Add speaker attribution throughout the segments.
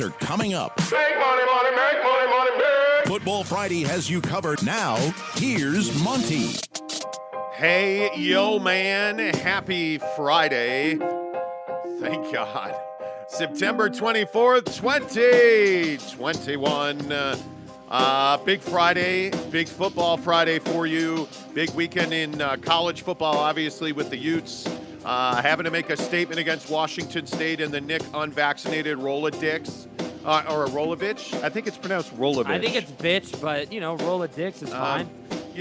Speaker 1: Are coming up.
Speaker 2: Make money, money, make money, money, make.
Speaker 1: Football Friday has you covered. Now, here's Monty.
Speaker 3: Hey, yo, man. Happy Friday. Thank God. September 24th, 2021. Big Friday, big football Friday for you. Big weekend in college football, obviously, with the Utes. Having to make a statement against Washington State and the Nick unvaccinated Roladix, or a Rolovich. I think it's pronounced Rolovich.
Speaker 4: I think it's bitch, but, Roladix is fine.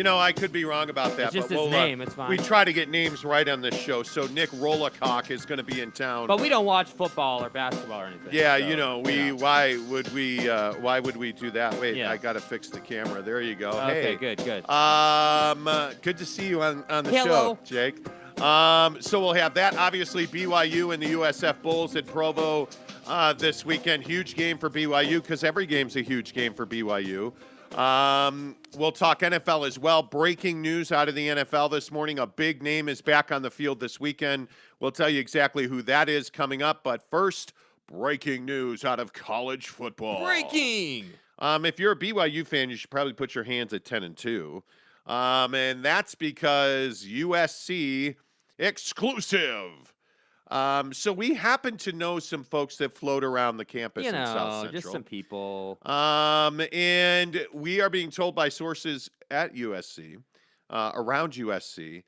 Speaker 3: I could be wrong about that.
Speaker 4: It's just
Speaker 3: but
Speaker 4: his name. It's fine.
Speaker 3: We try to get names right on this show, so Nick Rolacock is going to be in town.
Speaker 4: But we don't watch football or basketball or anything.
Speaker 3: Yeah,
Speaker 4: so,
Speaker 3: why would we do that? Wait,
Speaker 4: Yeah.
Speaker 3: I got to fix the camera. There you go.
Speaker 4: Okay,
Speaker 3: hey.
Speaker 4: good.
Speaker 3: Good to see you on the
Speaker 4: Hello.
Speaker 3: show, Jake. So we'll have that. Obviously, BYU and the USF Bulls at Provo this weekend. Huge game for BYU because every game's a huge game for BYU. We'll talk NFL as well. Breaking news out of the NFL this morning. A big name is back on the field this weekend. We'll tell you exactly who that is coming up. But first, breaking news out of college football.
Speaker 4: Breaking!
Speaker 3: If you're a BYU fan, you should probably put your hands at 10-2. And that's because USC exclusive. So we happen to know some folks that float around the campus in South Central.
Speaker 4: Just some people.
Speaker 3: And we are being told by sources at USC, around USC,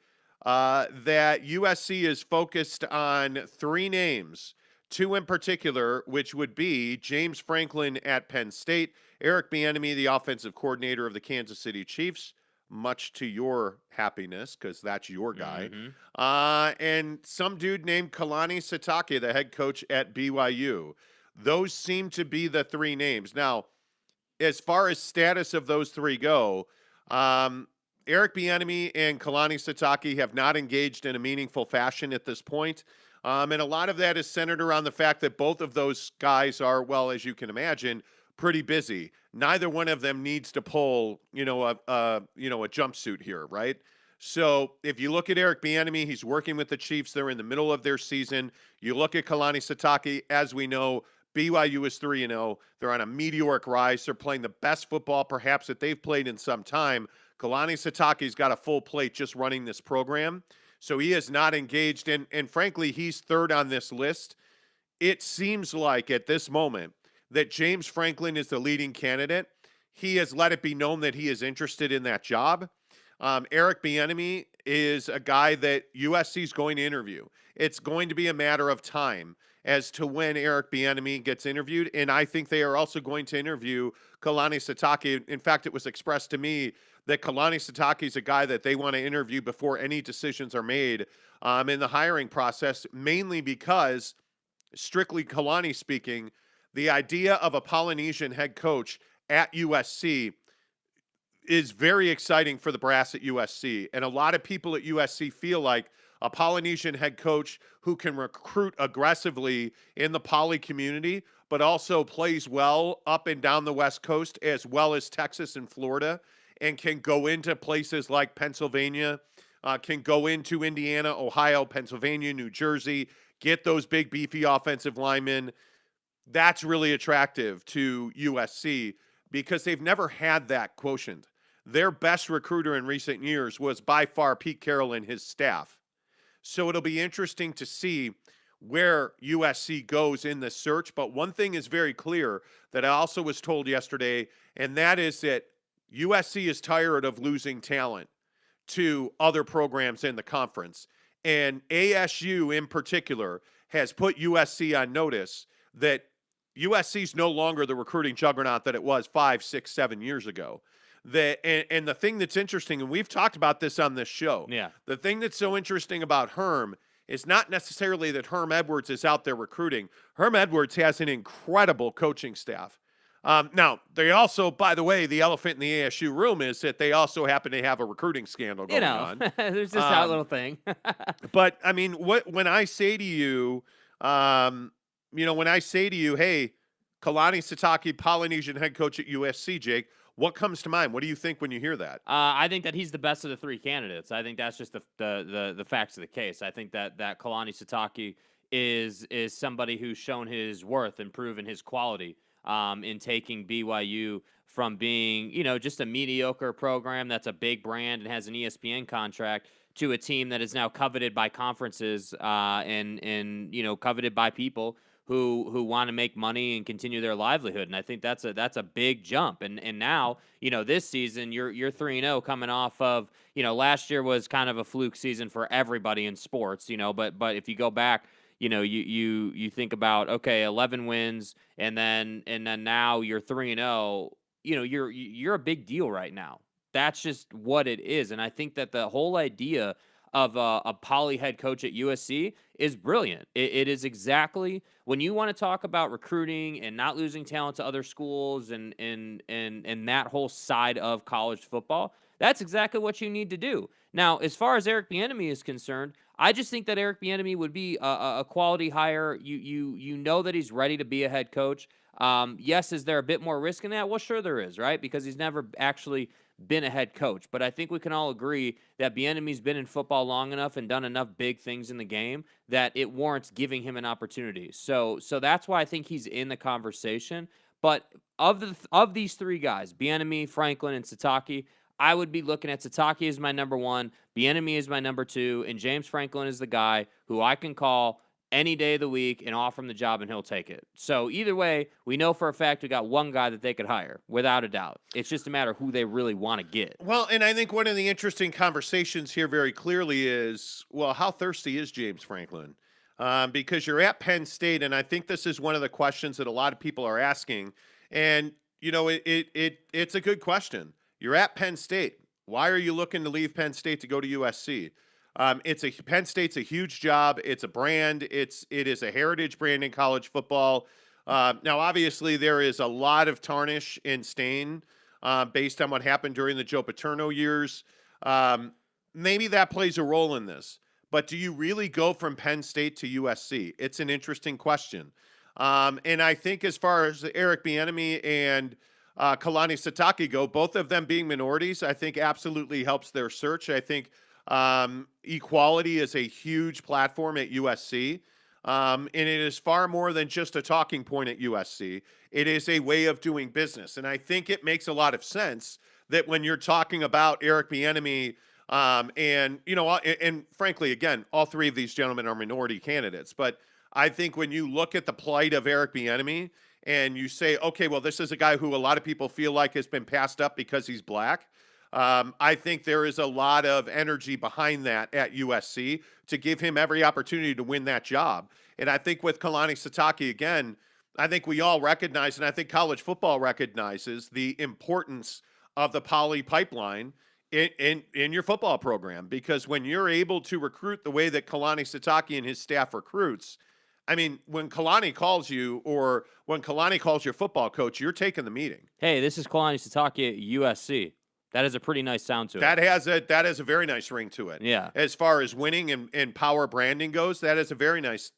Speaker 3: that USC is focused on three names, two in particular, which would be James Franklin at Penn State, Eric Bieniemy, the offensive coordinator of the Kansas City Chiefs, much to your happiness, because that's your guy.
Speaker 4: Mm-hmm.
Speaker 3: And some dude named Kalani Sitake, the head coach at BYU. Those seem to be the three names. Now, as far as status of those three go, Eric Bieniemy and Kalani Sitake have not engaged in a meaningful fashion at this point. And a lot of that is centered around the fact that both of those guys are, well, as you can imagine, pretty busy. Neither one of them needs to pull, a jumpsuit here, right? So if you look at Eric Bieniemy, he's working with the Chiefs. They're in the middle of their season. You look at Kalani Sitake, as we know, BYU is 3-0. They're on a meteoric rise. They're playing the best football perhaps that they've played in some time. Kalani Sitake's got a full plate just running this program. So he is not engaged. And frankly, he's third on this list. It seems like at this moment that James Franklin is the leading candidate. He has let it be known that he is interested in that job. Eric Bieniemy is a guy that USC is going to interview. It's going to be a matter of time as to when Eric Bieniemy gets interviewed, and I think they are also going to interview Kalani Sitake. In fact, it was expressed to me that Kalani Sitake is a guy that they want to interview before any decisions are made in the hiring process, mainly because, strictly Kalani speaking, the idea of a Polynesian head coach at USC is very exciting for the brass at USC. And a lot of people at USC feel like a Polynesian head coach who can recruit aggressively in the poly community, but also plays well up and down the West Coast, as well as Texas and Florida, and can go into places like Pennsylvania, can go into Indiana, Ohio, Pennsylvania, New Jersey, get those big, beefy offensive linemen. That's really attractive to USC because they've never had that quotient. Their best recruiter in recent years was by far Pete Carroll and his staff. So it'll be interesting to see where USC goes in this search. But one thing is very clear that I also was told yesterday, and that is that USC is tired of losing talent to other programs in the conference. And ASU in particular has put USC on notice that USC is no longer the recruiting juggernaut that it was 5, 6, 7 years ago. And the thing that's interesting, and we've talked about this on this show, the thing that's so interesting about Herm is not necessarily that Herm Edwards is out there recruiting. Herm Edwards has an incredible coaching staff. Now, they also, by the way, the elephant in the ASU room is that they also happen to have a recruiting scandal going on.
Speaker 4: There's just that little thing.
Speaker 3: But, I mean, when I say to you, when I say to you, hey, Kalani Sitake, Polynesian head coach at USC, Jake, what comes to mind? What do you think when you hear that?
Speaker 4: I think that he's the best of the three candidates. I think that's just the facts of the case. I think that Kalani Sitake is somebody who's shown his worth and proven his quality in taking BYU from being, just a mediocre program that's a big brand and has an ESPN contract to a team that is now coveted by conferences and coveted by people who want to make money and continue their livelihood. And I think that's a big jump. And now, this season you're 3-0 coming off of, last year was kind of a fluke season for everybody in sports, but if you go back, you think about, okay, 11 wins and then now you're 3-0, you're a big deal right now. That's just what it is. And I think that the whole idea of a poly head coach at USC is brilliant. It is exactly when you want to talk about recruiting and not losing talent to other schools and that whole side of college football. That's exactly what you need to do. Now, as far as Eric Bieniemy is concerned, I just think that Eric Bieniemy would be a quality hire. You know that he's ready to be a head coach. Yes, is there a bit more risk in that? Well, sure there is, right? Because he's never actually been a head coach. But I think we can all agree that Bieniemy's been in football long enough and done enough big things in the game that it warrants giving him an opportunity. So that's why I think he's in the conversation. But of these three guys, Bieniemy, Franklin, and Sitake, I would be looking at Sitake as my number one, Bieniemy is my number two, and James Franklin is the guy who I can call any day of the week and offer him the job and he'll take it. So either way, we know for a fact we got one guy that they could hire, without a doubt. It's just a matter of who they really want to get.
Speaker 3: Well, and I think one of the interesting conversations here very clearly is, well, how thirsty is James Franklin? Because you're at Penn State, and I think this is one of the questions that a lot of people are asking. And, it's a good question. You're at Penn State. Why are you looking to leave Penn State to go to USC? Penn State's a huge job. It's a brand. It is a heritage brand in college football. Now, obviously, there is a lot of tarnish and stain based on what happened during the Joe Paterno years. Maybe that plays a role in this. But do you really go from Penn State to USC? It's an interesting question. And I think as far as Eric Bieniemy and Kalani Sitake go, both of them being minorities, I think absolutely helps their search. I think equality is a huge platform at USC. And it is far more than just a talking point at USC. It is a way of doing business. And I think it makes a lot of sense that when you're talking about Eric Bieniemy, and frankly, again, all three of these gentlemen are minority candidates. But I think when you look at the plight of Eric Bieniemy and you say, okay, well, this is a guy who a lot of people feel like has been passed up because he's black. I think there is a lot of energy behind that at USC to give him every opportunity to win that job. And I think with Kalani Sitake, again, I think we all recognize, and I think college football recognizes the importance of the poly pipeline in your football program. Because when you're able to recruit the way that Kalani Sitake and his staff recruits, I mean, when Kalani calls you or when Kalani calls your football coach, you're taking the meeting.
Speaker 4: Hey, this is Kalani Sitake at USC. That has a pretty nice sound to it.
Speaker 3: That has a very nice ring to it.
Speaker 4: Yeah.
Speaker 3: As far as winning and power branding goes, that has a very nice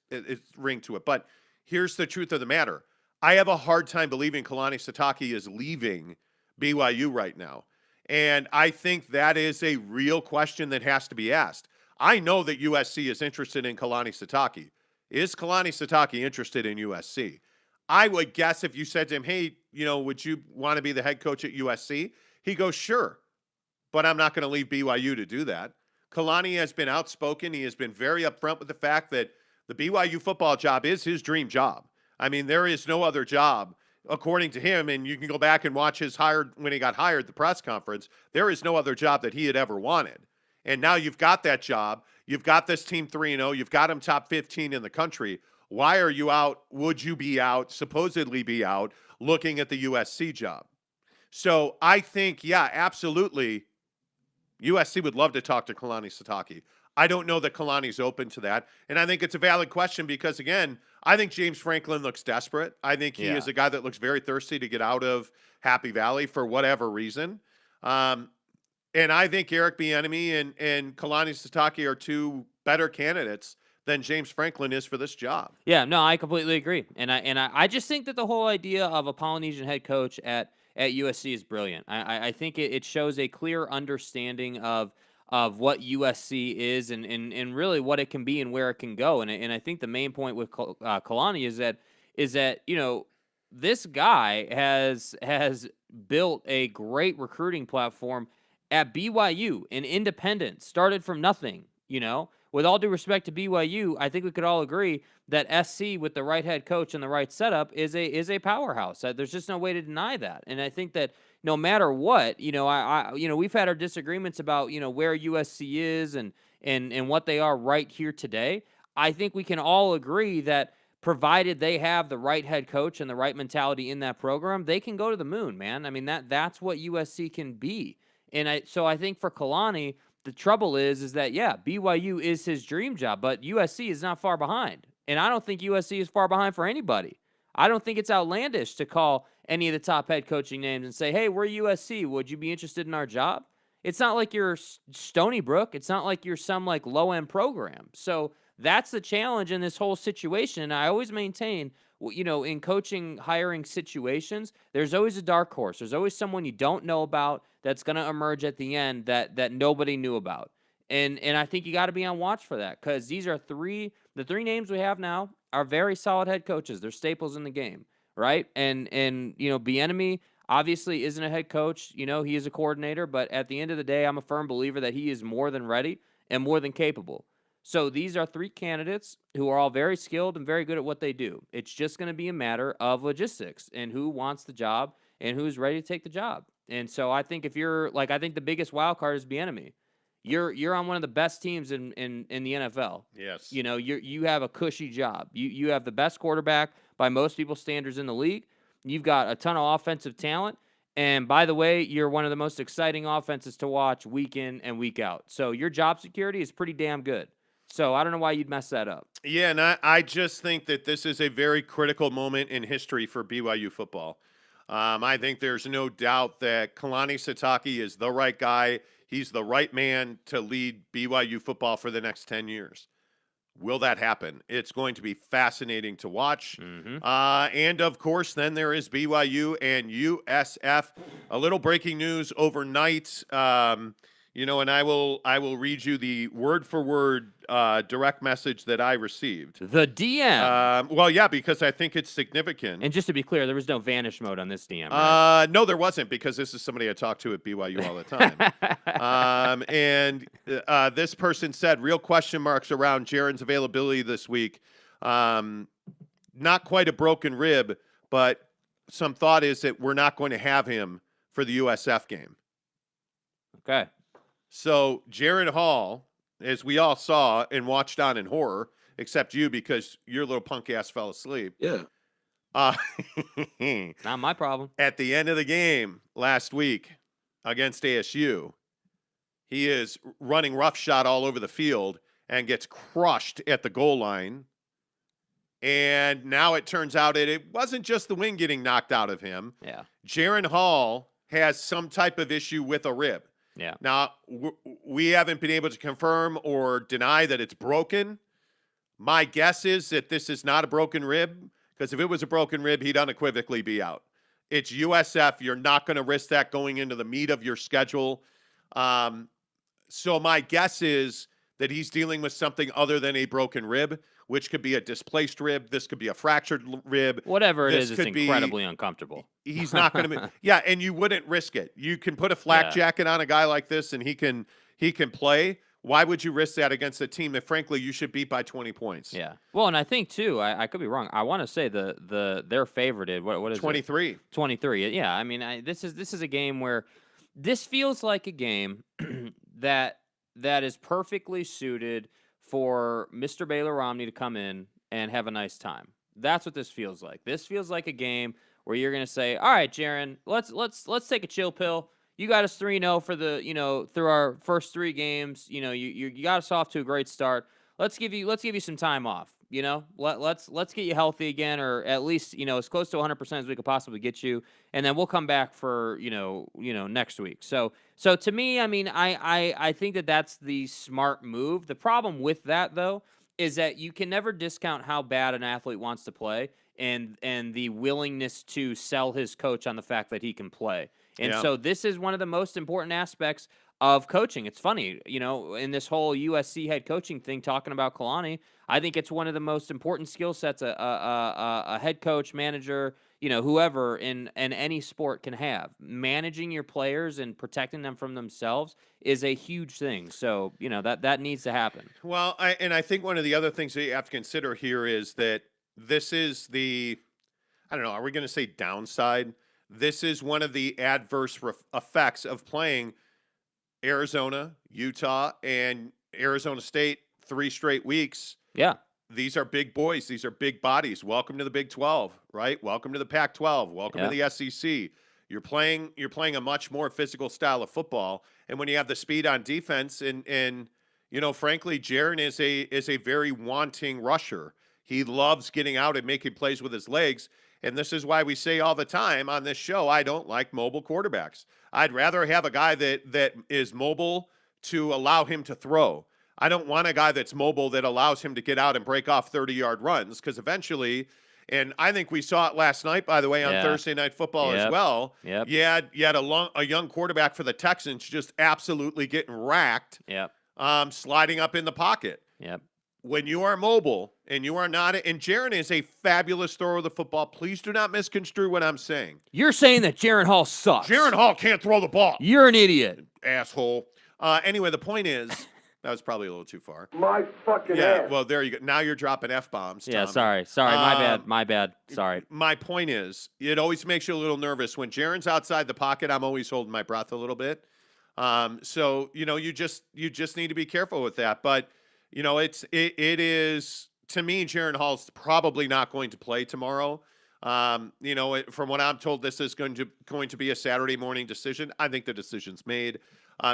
Speaker 3: ring to it. But here's the truth of the matter. I have a hard time believing Kalani Sitake is leaving BYU right now. And I think that is a real question that has to be asked. I know that USC is interested in Kalani Sitake. Is Kalani Sitake interested in USC? I would guess if you said to him, hey, would you want to be the head coach at USC? He goes, sure, but I'm not going to leave BYU to do that. Kalani has been outspoken. He has been very upfront with the fact that the BYU football job is his dream job. I mean, there is no other job, according to him, and you can go back and watch when he got hired, the press conference. There is no other job that he had ever wanted. And now you've got that job. You've got this team 3-0. You've got him top 15 in the country. Why are you out? Would you be out, supposedly be out, looking at the USC job? So I think, yeah, absolutely, USC would love to talk to Kalani Sitake. I don't know that Kalani's open to that. And I think it's a valid question because, again, I think James Franklin looks desperate. I think he is a guy that looks very thirsty to get out of Happy Valley for whatever reason. And I think Eric Bieniemy and Kalani Sitake are two better candidates than James Franklin is for this job.
Speaker 4: Yeah, no, I completely agree. And I just think that the whole idea of a Polynesian head coach at USC is brilliant. I think it shows a clear understanding of of what USC is and really what it can be and where it can go. And I think the main point with Kalani is that this guy has built a great recruiting platform at BYU, an independent, started from nothing. With all due respect to BYU, I think we could all agree that SC with the right head coach and the right setup is a powerhouse. There's just no way to deny that. And I think that no matter what, we've had our disagreements about where USC is and what they are right here today. I think we can all agree that provided they have the right head coach and the right mentality in that program, they can go to the moon, man. I mean, that's what USC can be. And so I think for Kalani, the trouble is that, BYU is his dream job, but USC is not far behind. And I don't think USC is far behind for anybody. I don't think it's outlandish to call any of the top head coaching names and say, hey, we're USC. Would you be interested in our job? It's not like you're Stony Brook. It's not like you're some low-end program. So that's the challenge in this whole situation. And I always maintain, in coaching, hiring situations, there's always a dark horse. There's always someone you don't know about that's going to emerge at the end that nobody knew about. And I think you got to be on watch for that, because these are the three names we have now are very solid head coaches. They're staples in the game, right? And Bieniemy obviously isn't a head coach. He is a coordinator, but at the end of the day, I'm a firm believer that he is more than ready and more than capable. So these are three candidates who are all very skilled and very good at what they do. It's just going to be a matter of logistics and who wants the job and who's ready to take the job. And so I think I think the biggest wild card is Bieniemy. You're on one of the best teams in the NFL.
Speaker 3: Yes.
Speaker 4: You have a cushy job. You have the best quarterback by most people's standards in the league. You've got a ton of offensive talent. And by the way, you're one of the most exciting offenses to watch week in and week out. So your job security is pretty damn good. So I don't know why you'd mess that up.
Speaker 3: Yeah, and I just think that this is a very critical moment in history for BYU football. I think there's no doubt that Kalani Sitake is the right guy. He's the right man to lead BYU football for the next 10 years. Will that happen? It's going to be fascinating to watch.
Speaker 4: Mm-hmm.
Speaker 3: And, of course, then there is BYU and USF. A little breaking news overnight. And I will read you the word-for-word direct message that I received.
Speaker 4: The DM.
Speaker 3: Well, yeah, because I think it's significant.
Speaker 4: And just to be clear, there was no vanish mode on this DM. Right?
Speaker 3: No, there wasn't, because this is somebody I talk to at BYU all the time. And this person said, real question marks around Jaren's availability this week. Not quite a broken rib, but some thought is that we're not going to have him for the USF game.
Speaker 4: Okay.
Speaker 3: So Jaren Hall, as we all saw and watched on in horror, except you because your little punk ass fell asleep.
Speaker 5: Yeah.
Speaker 4: Not my problem.
Speaker 3: At the end of the game last week against ASU, he is running roughshod all over the field and gets crushed at the goal line. And now it turns out that it wasn't just the wind getting knocked out of him.
Speaker 4: Yeah.
Speaker 3: Jaren Hall has some type of issue with a rib.
Speaker 4: Yeah.
Speaker 3: Now, we haven't been able to confirm or deny that it's broken. My guess is that this is not a broken rib, because if it was a broken rib, he'd unequivocally be out. It's USF. You're not going to risk that going into the meat of your schedule. So my guess is that he's dealing with something other than a broken rib, which could be a displaced rib. This could be a fractured rib.
Speaker 4: Whatever it is, it's incredibly uncomfortable.
Speaker 3: He's not going to be. Yeah, and you wouldn't risk it. You can put a flak jacket on a guy like this, and he can play. Why would you risk that against a team that, frankly, you should beat by 20 points?
Speaker 4: Yeah. Well, and I think too, I could be wrong. I want to say they're favorited. What is
Speaker 3: 23?
Speaker 4: It? 23. Yeah. I mean, this is a game where this feels like a game that is perfectly suited for Mr. Baylor Romney to come in and have a nice time. That's what this feels like. This feels like a game where you're going to say, all right, Jaren, let's take a chill pill. You got us 3-0 for the, through our first 3 games. You got us off to a great start. Let's give you some time off. Let's get you healthy again, or at least, as close to 100% as we could possibly get you. And then we'll come back for, next week. So to me, I mean, I think that that's the smart move. The problem with that, though, is that you can never discount how bad an athlete wants to play and the willingness to sell his coach on the fact that he can play. And so this is one of the most important aspects of coaching. It's funny, in this whole USC head coaching thing, talking about Kalani, I think it's one of the most important skill sets a head coach, manager, whoever in any sport can have. Managing your players and protecting them from themselves is a huge thing. So, that needs to happen.
Speaker 3: Well, I think one of the other things that you have to consider here is that this is I don't know, are we going to say downside? This is one of the adverse effects of playing Arizona, Utah, and Arizona State 3 straight weeks.
Speaker 4: Yeah.
Speaker 3: These are big boys. These are big bodies. Welcome to the Big 12, right? Welcome to the Pac-12. Welcome to the SEC. You're playing a much more physical style of football, and when you have the speed on defense, and frankly, Jaron is a very wanting rusher. He loves getting out and making plays with his legs, and this is why we say all the time on this show, I don't like mobile quarterbacks. I'd rather have a guy that is mobile to allow him to throw. I don't want a guy that's mobile that allows him to get out and break off 30-yard runs, because eventually, and I think we saw it last night, by the way, on Thursday Night Football as well.
Speaker 4: Yep.
Speaker 3: You had a young quarterback for the Texans just absolutely getting racked, sliding up in the pocket.
Speaker 4: Yep.
Speaker 3: When you are mobile and you are not, and Jaron is a fabulous thrower of the football. Please do not misconstrue what I'm saying.
Speaker 4: You're saying that Jaron Hall sucks.
Speaker 3: Jaron Hall can't throw the ball.
Speaker 4: You're an idiot.
Speaker 3: Asshole. Anyway, the point is, that was probably a little too far.
Speaker 2: My fucking ass.
Speaker 3: Well, there you go. Now you're dropping F-bombs,
Speaker 4: Yeah,
Speaker 3: Tommy.
Speaker 4: sorry. My bad. Sorry.
Speaker 3: My point is, it always makes you a little nervous. When Jaron's outside the pocket, I'm always holding my breath a little bit. So, you just need to be careful with that. But, it is, to me, Jaron Hall's probably not going to play tomorrow. From what I'm told, this is going to be a Saturday morning decision. I think the decision's made.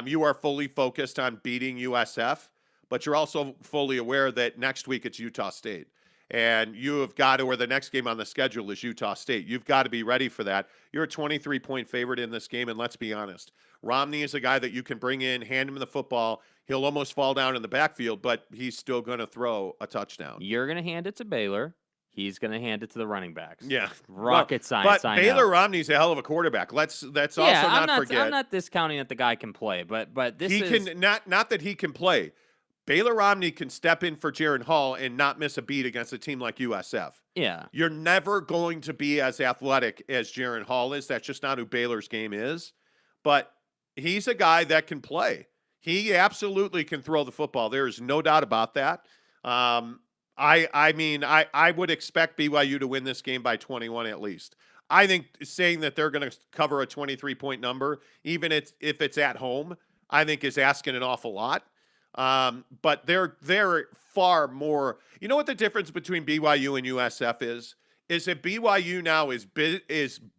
Speaker 3: You are fully focused on beating USF, but you're also fully aware that next week it's Utah State. And you have got to, or the next game on the schedule is Utah State. You've got to be ready for that. You're a 23-point favorite in this game, and let's be honest. Romney is a guy that you can bring in, hand him the football. He'll almost fall down in the backfield, but he's still going to throw a touchdown.
Speaker 4: You're going to hand it to Baylor. He's going to hand it to the running backs.
Speaker 3: Yeah.
Speaker 4: Rocket science,
Speaker 3: But Baylor Romney's a hell of a quarterback. Let's also not forget.
Speaker 4: I'm not discounting that the guy can play, but this
Speaker 3: can not that he can play. Baylor Romney can step in for Jaron Hall and not miss a beat against a team like USF.
Speaker 4: Yeah.
Speaker 3: You're never going to be as athletic as Jaron Hall is. That's just not who Baylor's game is. But he's a guy that can play. He absolutely can throw the football. There is no doubt about that. I would expect BYU to win this game by 21 at least. I think saying that they're going to cover a 23-point number, even if it's at home, I think is asking an awful lot. But they're far more. You know what the difference between BYU and USF is? Is that BYU now is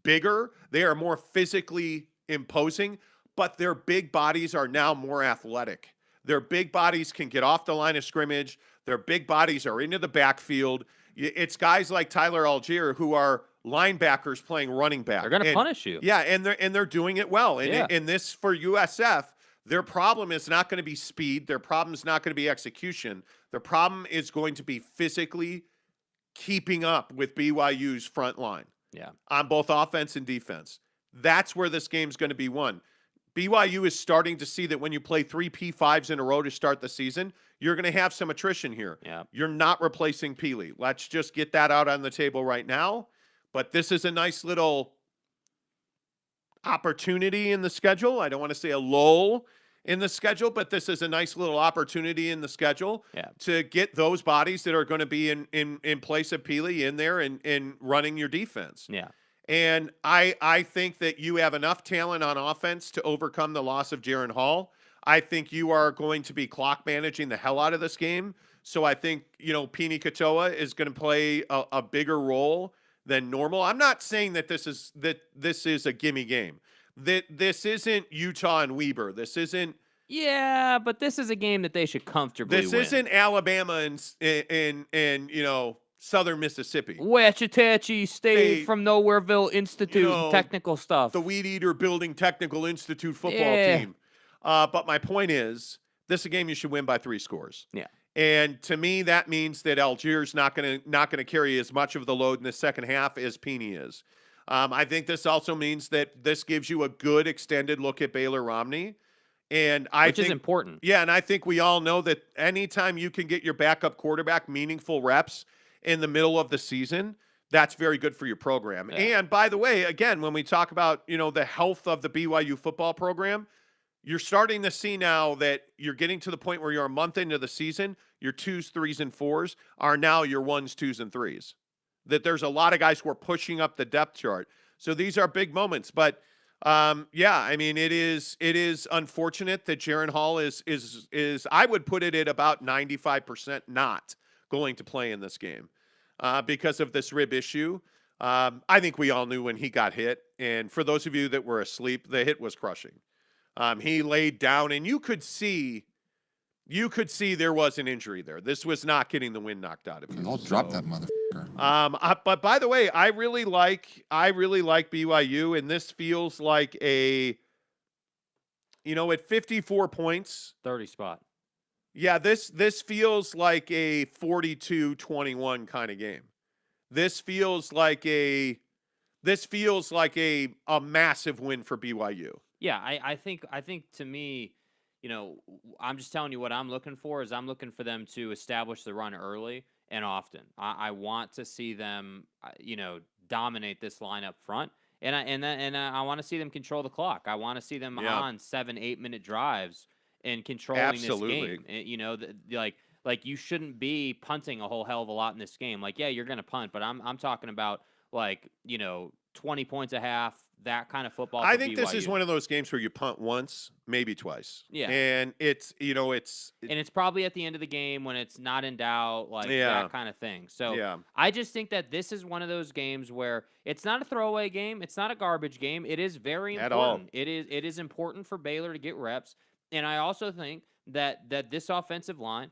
Speaker 3: bigger. They are more physically imposing, but their big bodies are now more athletic. Their big bodies can get off the line of scrimmage. Their big bodies are into the backfield. It's guys like Tyler Algier who are linebackers playing running back.
Speaker 4: They're going to punish you.
Speaker 3: Yeah, and they're doing it well. And this for USF, their problem is not going to be speed. Their problem is not going to be execution. Their problem is going to be physically keeping up with BYU's front line.
Speaker 4: Yeah.
Speaker 3: On both offense and defense. That's where this game's going to be won. BYU is starting to see that when you play 3 P5s in a row to start the season, you're going to have some attrition here.
Speaker 4: Yeah.
Speaker 3: You're not replacing Peely. Let's just get that out on the table right now. But this is a nice little opportunity in the schedule. I don't want to say a lull in the schedule, but this is a nice little opportunity in the schedule to get those bodies that are going to be in place of Peely in there and running your defense.
Speaker 4: Yeah.
Speaker 3: And I think that you have enough talent on offense to overcome the loss of Jaron Hall. I think you are going to be clock managing the hell out of this game. So I think, Pini Katoa is going to play a bigger role than normal. I'm not saying that this is a gimme game. That this isn't Utah and Weber. This isn't.
Speaker 4: Yeah, but this is a game that they should comfortably win.
Speaker 3: This isn't Alabama and Southern Mississippi.
Speaker 4: Wichita State from Nowhereville Institute technical stuff.
Speaker 3: The Weed Eater Building Technical Institute football team. But my point is, this is a game you should win by 3 scores.
Speaker 4: Yeah.
Speaker 3: And to me, that means that Algier's not gonna carry as much of the load in the second half as Peeny is. I think this also means that this gives you a good extended look at Baylor Romney. And I
Speaker 4: which
Speaker 3: think,
Speaker 4: is important.
Speaker 3: yeah, and I think we all know that anytime you can get your backup quarterback meaningful reps in the middle of the season, that's very good for your program.
Speaker 4: Yeah.
Speaker 3: And by the way, again, when we talk about, the health of the BYU football program, you're starting to see now that you're getting to the point where you're a month into the season, your 2s, 3s, and 4s are now your 1s, 2s, and 3s. That there's a lot of guys who are pushing up the depth chart. So these are big moments. But yeah, I mean, it is unfortunate that Jaron Hall is I would put it at about 95% not going to play in this game because of this rib issue. I think we all knew when he got hit. And for those of you that were asleep, the hit was crushing. He laid down, and you could see there was an injury there. This was not getting the wind knocked out of him.
Speaker 5: I'll drop that motherfucker.
Speaker 3: But by the way, I really like BYU, and this feels like at 54 points,
Speaker 4: 30 spot.
Speaker 3: Yeah, this feels like a 42-21 kind of game. This feels like a massive win for BYU.
Speaker 4: Yeah, I think to me, I'm just telling you what I'm looking for is I'm looking for them to establish the run early and often. I want to see them, dominate this line up front, and I want to see them control the clock. I want to see them on 7-8 minute drives and controlling this game. Like you shouldn't be punting a whole hell of a lot in this game. Like, yeah, you're gonna punt, but I'm talking about 20 points a half. That kind of football.
Speaker 3: I think this is one of those games where you punt once, maybe twice.
Speaker 4: Yeah.
Speaker 3: And it's
Speaker 4: probably at the end of the game when it's not in doubt, that kind of thing. So I just think that this is one of those games where it's not a throwaway game. It's not a garbage game. It is very important. At all. It is important for Baylor to get reps. And I also think that this offensive line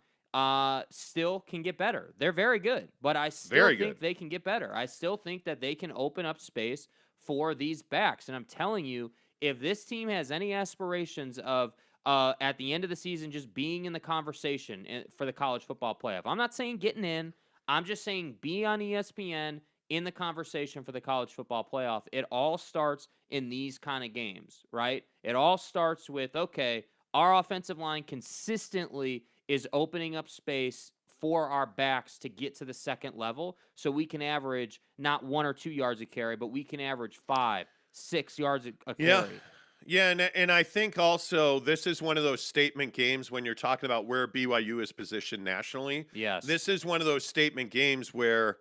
Speaker 4: still can get better. They're very good, but I still think they can get better. I still think that they can open up space for these backs. And I'm telling you, if this team has any aspirations of at the end of the season just being in the conversation for the college football playoff, I'm not saying getting in. I'm just saying be on ESPN in the conversation for the college football playoff. It all starts in these kind of games, right? It all starts with, okay, our offensive line consistently is opening up space for our backs to get to the second level so we can average not 1 or 2 yards a carry, but we can average 5, 6 yards a carry.
Speaker 3: Yeah, and I think also this is one of those statement games when you're talking about where BYU is positioned nationally.
Speaker 4: Yes.
Speaker 3: This is one of those statement games where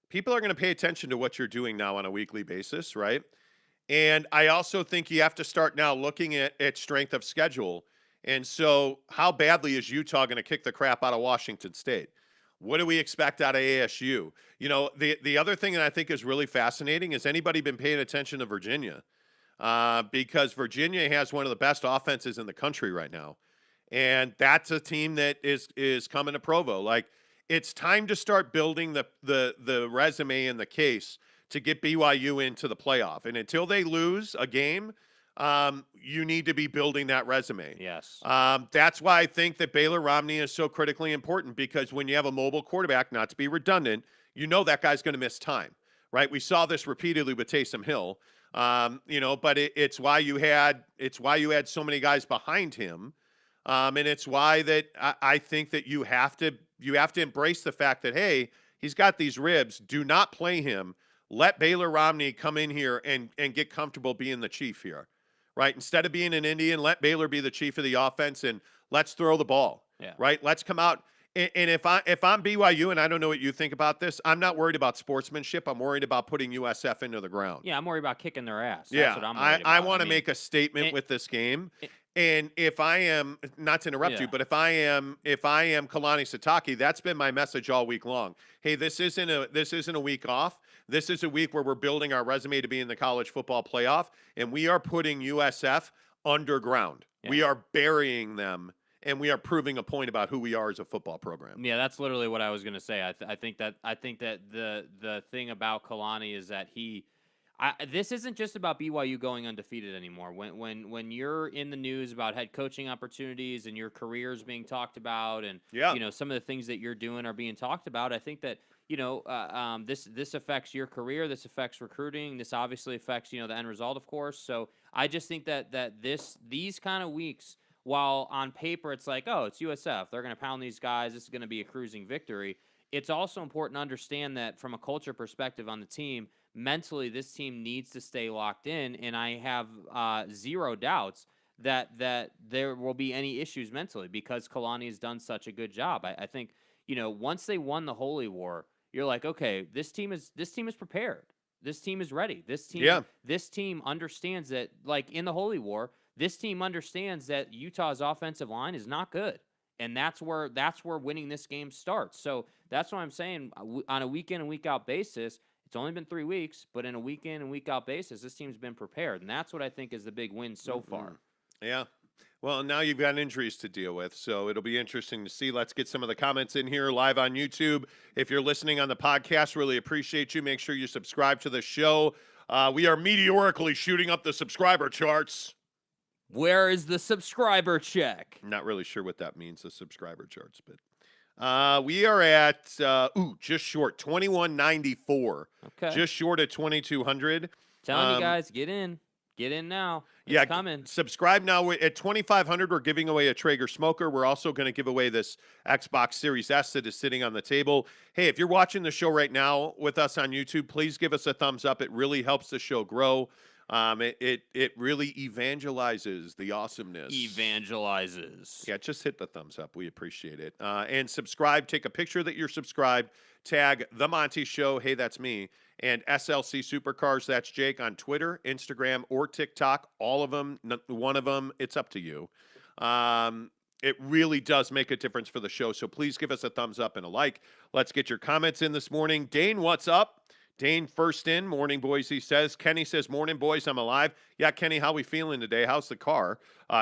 Speaker 3: people are going to pay attention to what you're doing now on a weekly basis, right? And I also think you have to start now looking at strength of schedule. And so how badly is Utah going to kick the crap out of Washington State? What do we expect out of ASU? The other thing that I think is really fascinating is anybody been paying attention to Virginia? Because Virginia has one of the best offenses in the country right now. And that's a team that is coming to Provo. Like, it's time to start building the resume and the case to get BYU into the playoff. And until they lose a game, you need to be building that resume.
Speaker 4: Yes.
Speaker 3: That's why I think that Baylor Romney is so critically important, because when you have a mobile quarterback, not to be redundant, that guy's going to miss time, right? We saw this repeatedly with Taysom Hill, but it's why you had so many guys behind him. And it's why that I think that you have to embrace the fact that, hey, he's got these ribs. Do not play him. Let Baylor Romney come in here and get comfortable being the chief here. Right? Instead of being an Indian, let Baylor be the chief of the offense, and let's throw the ball.
Speaker 4: Yeah.
Speaker 3: Right? Let's come out. And if I'm BYU, and I don't know what you think about this, I'm not worried about sportsmanship. I'm worried about putting USF into the ground.
Speaker 4: Yeah, I'm worried about kicking their ass.
Speaker 3: That's
Speaker 4: what I'm worried about.
Speaker 3: I want to make a statement with this game. And if I am, not to interrupt you, but if I am Kalani Sitake, that's been my message all week long. Hey, this isn't a week off. This is a week where we're building our resume to be in the college football playoff, and we are putting USF underground. Yeah. We are burying them, and we are proving a point about who we are as a football program.
Speaker 4: Yeah, that's literally what I was going to say. I think that the thing about Kalani is that this isn't just about BYU going undefeated anymore. When you're in the news about head coaching opportunities and your careers being talked about, and some of the things that you're doing are being talked about, I think that this affects your career. This affects recruiting. This obviously affects the end result, of course. So I just think that these kind of weeks while on paper it's like, oh, it's USF. They're going to pound these guys. This is going to be a cruising victory. It's also important to understand that from a culture perspective on the team, mentally, this team needs to stay locked in. And I have zero doubts that there will be any issues mentally because Kalani has done such a good job. I think, once they won the Holy War, you're like, okay, this team is prepared. This team is ready. This team understands that, like in the Holy War, this team understands that Utah's offensive line is not good. And that's where winning this game starts. So that's what I'm saying. On a week in and week out basis, it's only been 3 weeks, but in a week in and week out basis, this team's been prepared. And that's what I think is the big win so far.
Speaker 3: Yeah. Well, now you've got injuries to deal with, so it'll be interesting to see. Let's get some of the comments in here live on YouTube. If you're listening on the podcast, really appreciate you. Make sure you subscribe to the show. We are meteorically shooting up the subscriber charts.
Speaker 4: Where is the subscriber check?
Speaker 3: Not really sure what that means, the subscriber charts, but we are at just short 2194.
Speaker 4: Okay,
Speaker 3: just short of 2200.
Speaker 4: Telling you guys, get in now. It's coming.
Speaker 3: Subscribe now. At 2,500, we're giving away a Traeger smoker. We're also going to give away this Xbox Series S that is sitting on the table. Hey, if you're watching the show right now with us on YouTube, please give us a thumbs up. It really helps the show grow. It really evangelizes the awesomeness.
Speaker 4: Evangelizes.
Speaker 3: Yeah, just hit the thumbs up. We appreciate it. And subscribe. Take a picture that you're subscribed. Tag The Monty Show. Hey, that's me. And SLC Supercars. That's Jake on Twitter, Instagram, or TikTok. All of them. One of them. It's up to you. It really does make a difference for the show. So please give us a thumbs up and a like. Let's get your comments in this morning. Dane, what's up? Dane first in. Morning, boys, he says. Kenny says, morning, boys, I'm alive. Yeah, Kenny, how we feeling today? How's the car?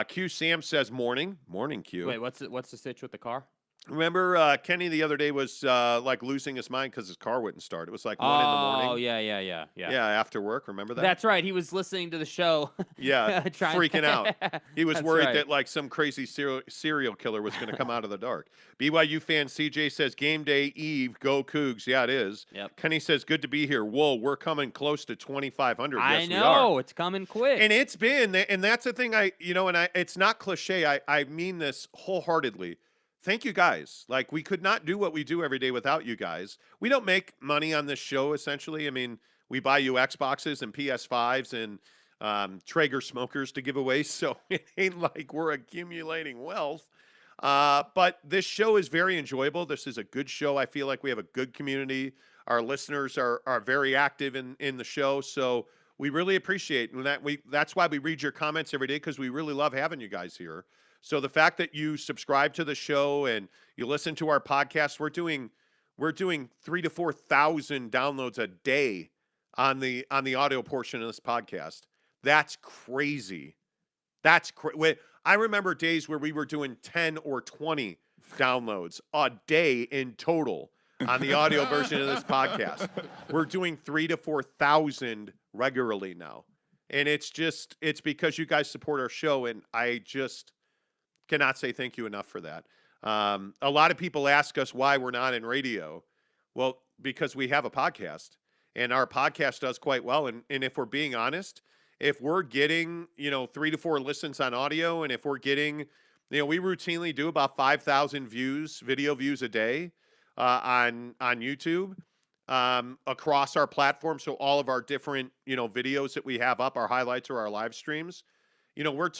Speaker 3: Q Sam says, morning. Morning, Q.
Speaker 4: Wait, what's the stitch with the car?
Speaker 3: Remember, Kenny the other day was like losing his mind because his car wouldn't start. It was like 1 in the morning.
Speaker 4: Oh, yeah.
Speaker 3: Yeah, after work. Remember that?
Speaker 4: That's right. He was listening to the show.
Speaker 3: Yeah, freaking out. He was worried that like some crazy serial killer was going to come out of the dark. BYU fan CJ says, game day eve, go Cougs. Yeah, it is.
Speaker 4: Yep.
Speaker 3: Kenny says, good to be here. Whoa, we're coming close to 2,500.
Speaker 4: I
Speaker 3: Yes,
Speaker 4: know.
Speaker 3: we are.
Speaker 4: It's coming quick.
Speaker 3: And it's been, and that's the thing it's not cliche. I mean this wholeheartedly. Thank you guys. Like, we could not do what we do every day without you guys. We don't make money on this show, essentially. I mean, we buy you Xboxes and PS5s and Traeger smokers to give away, so it ain't like we're accumulating wealth. But this show is very enjoyable. This is a good show. I feel like we have a good community. Our listeners are very active in the show, so we really appreciate that. That's why we read your comments every day, because we really love having you guys here. So the fact that you subscribe to the show and you listen to our podcast, we're doing 3,000 to 4,000 downloads a day on the audio portion of this podcast. That's crazy. I remember days where we were doing 10 or 20 downloads a day in total on the audio version of this podcast. We're doing 3,000 to 4,000 regularly now. And it's because you guys support our show, and I just cannot say thank you enough for that. A lot of people ask us why we're not in radio. Well, because we have a podcast, and our podcast does quite well. And if we're being honest, if we're getting, 3 to 4 listens on audio, and if we're getting, we routinely do about 5,000 video views a day on YouTube across our platform. So all of our different, videos that we have up, our highlights or our live streams, we're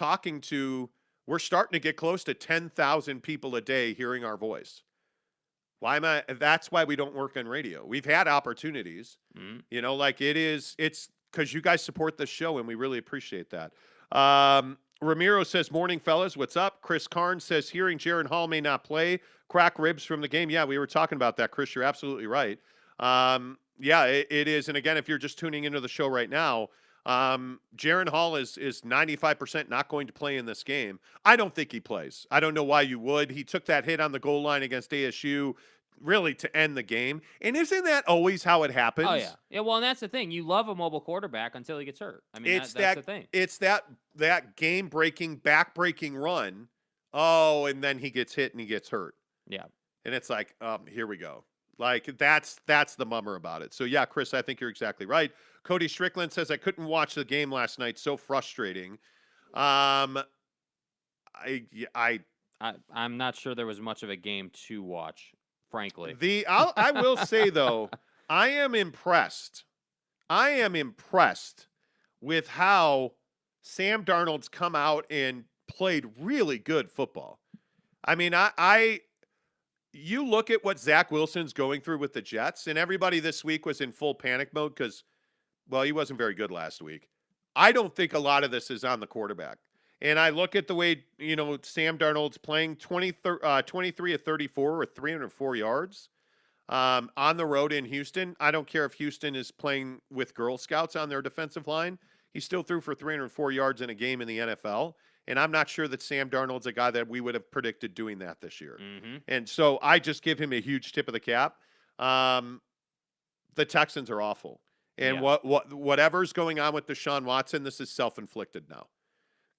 Speaker 3: starting to get close to 10,000 people a day hearing our voice. That's why we don't work on radio. We've had opportunities, it's because you guys support the show, and we really appreciate that. Ramiro says, morning, fellas. What's up? Chris Karn says, hearing Jaron Hall may not play. Crack ribs from the game. Yeah, we were talking about that, Chris. You're absolutely right. Yeah, it is. And again, if you're just tuning into the show right now, Jaron Hall is 95% not going to play in this game. I don't think he plays. I don't know why you would. He took that hit on the goal line against ASU really to end the game. And isn't that always how it happens?
Speaker 4: Oh, yeah. Yeah, well, and that's the thing. You love a mobile quarterback until he gets hurt. I mean, that's the thing.
Speaker 3: It's that game-breaking, back-breaking run. Oh, and then he gets hit and he gets hurt.
Speaker 4: Yeah.
Speaker 3: And it's like, here we go. Like, that's the bummer about it. So, yeah, Chris, I think you're exactly right. Cody Strickland says, I couldn't watch the game last night. So frustrating. I
Speaker 4: I'm not sure there was much of a game to watch, frankly.
Speaker 3: I will say though, I am impressed. I am impressed with how Sam Darnold's come out and played really good football. I mean, you look at what Zach Wilson's going through with the Jets, and everybody this week was in full panic mode because, well, he wasn't very good last week. I don't think a lot of this is on the quarterback. And I look at the way, Sam Darnold's playing 23 of 34 with 304 yards on the road in Houston. I don't care if Houston is playing with Girl Scouts on their defensive line. He still threw for 304 yards in a game in the NFL. And I'm not sure that Sam Darnold's a guy that we would have predicted doing that this year.
Speaker 4: Mm-hmm.
Speaker 3: And so I just give him a huge tip of the cap. The Texans are awful. And whatever's going on with Deshaun Watson, this is self-inflicted now.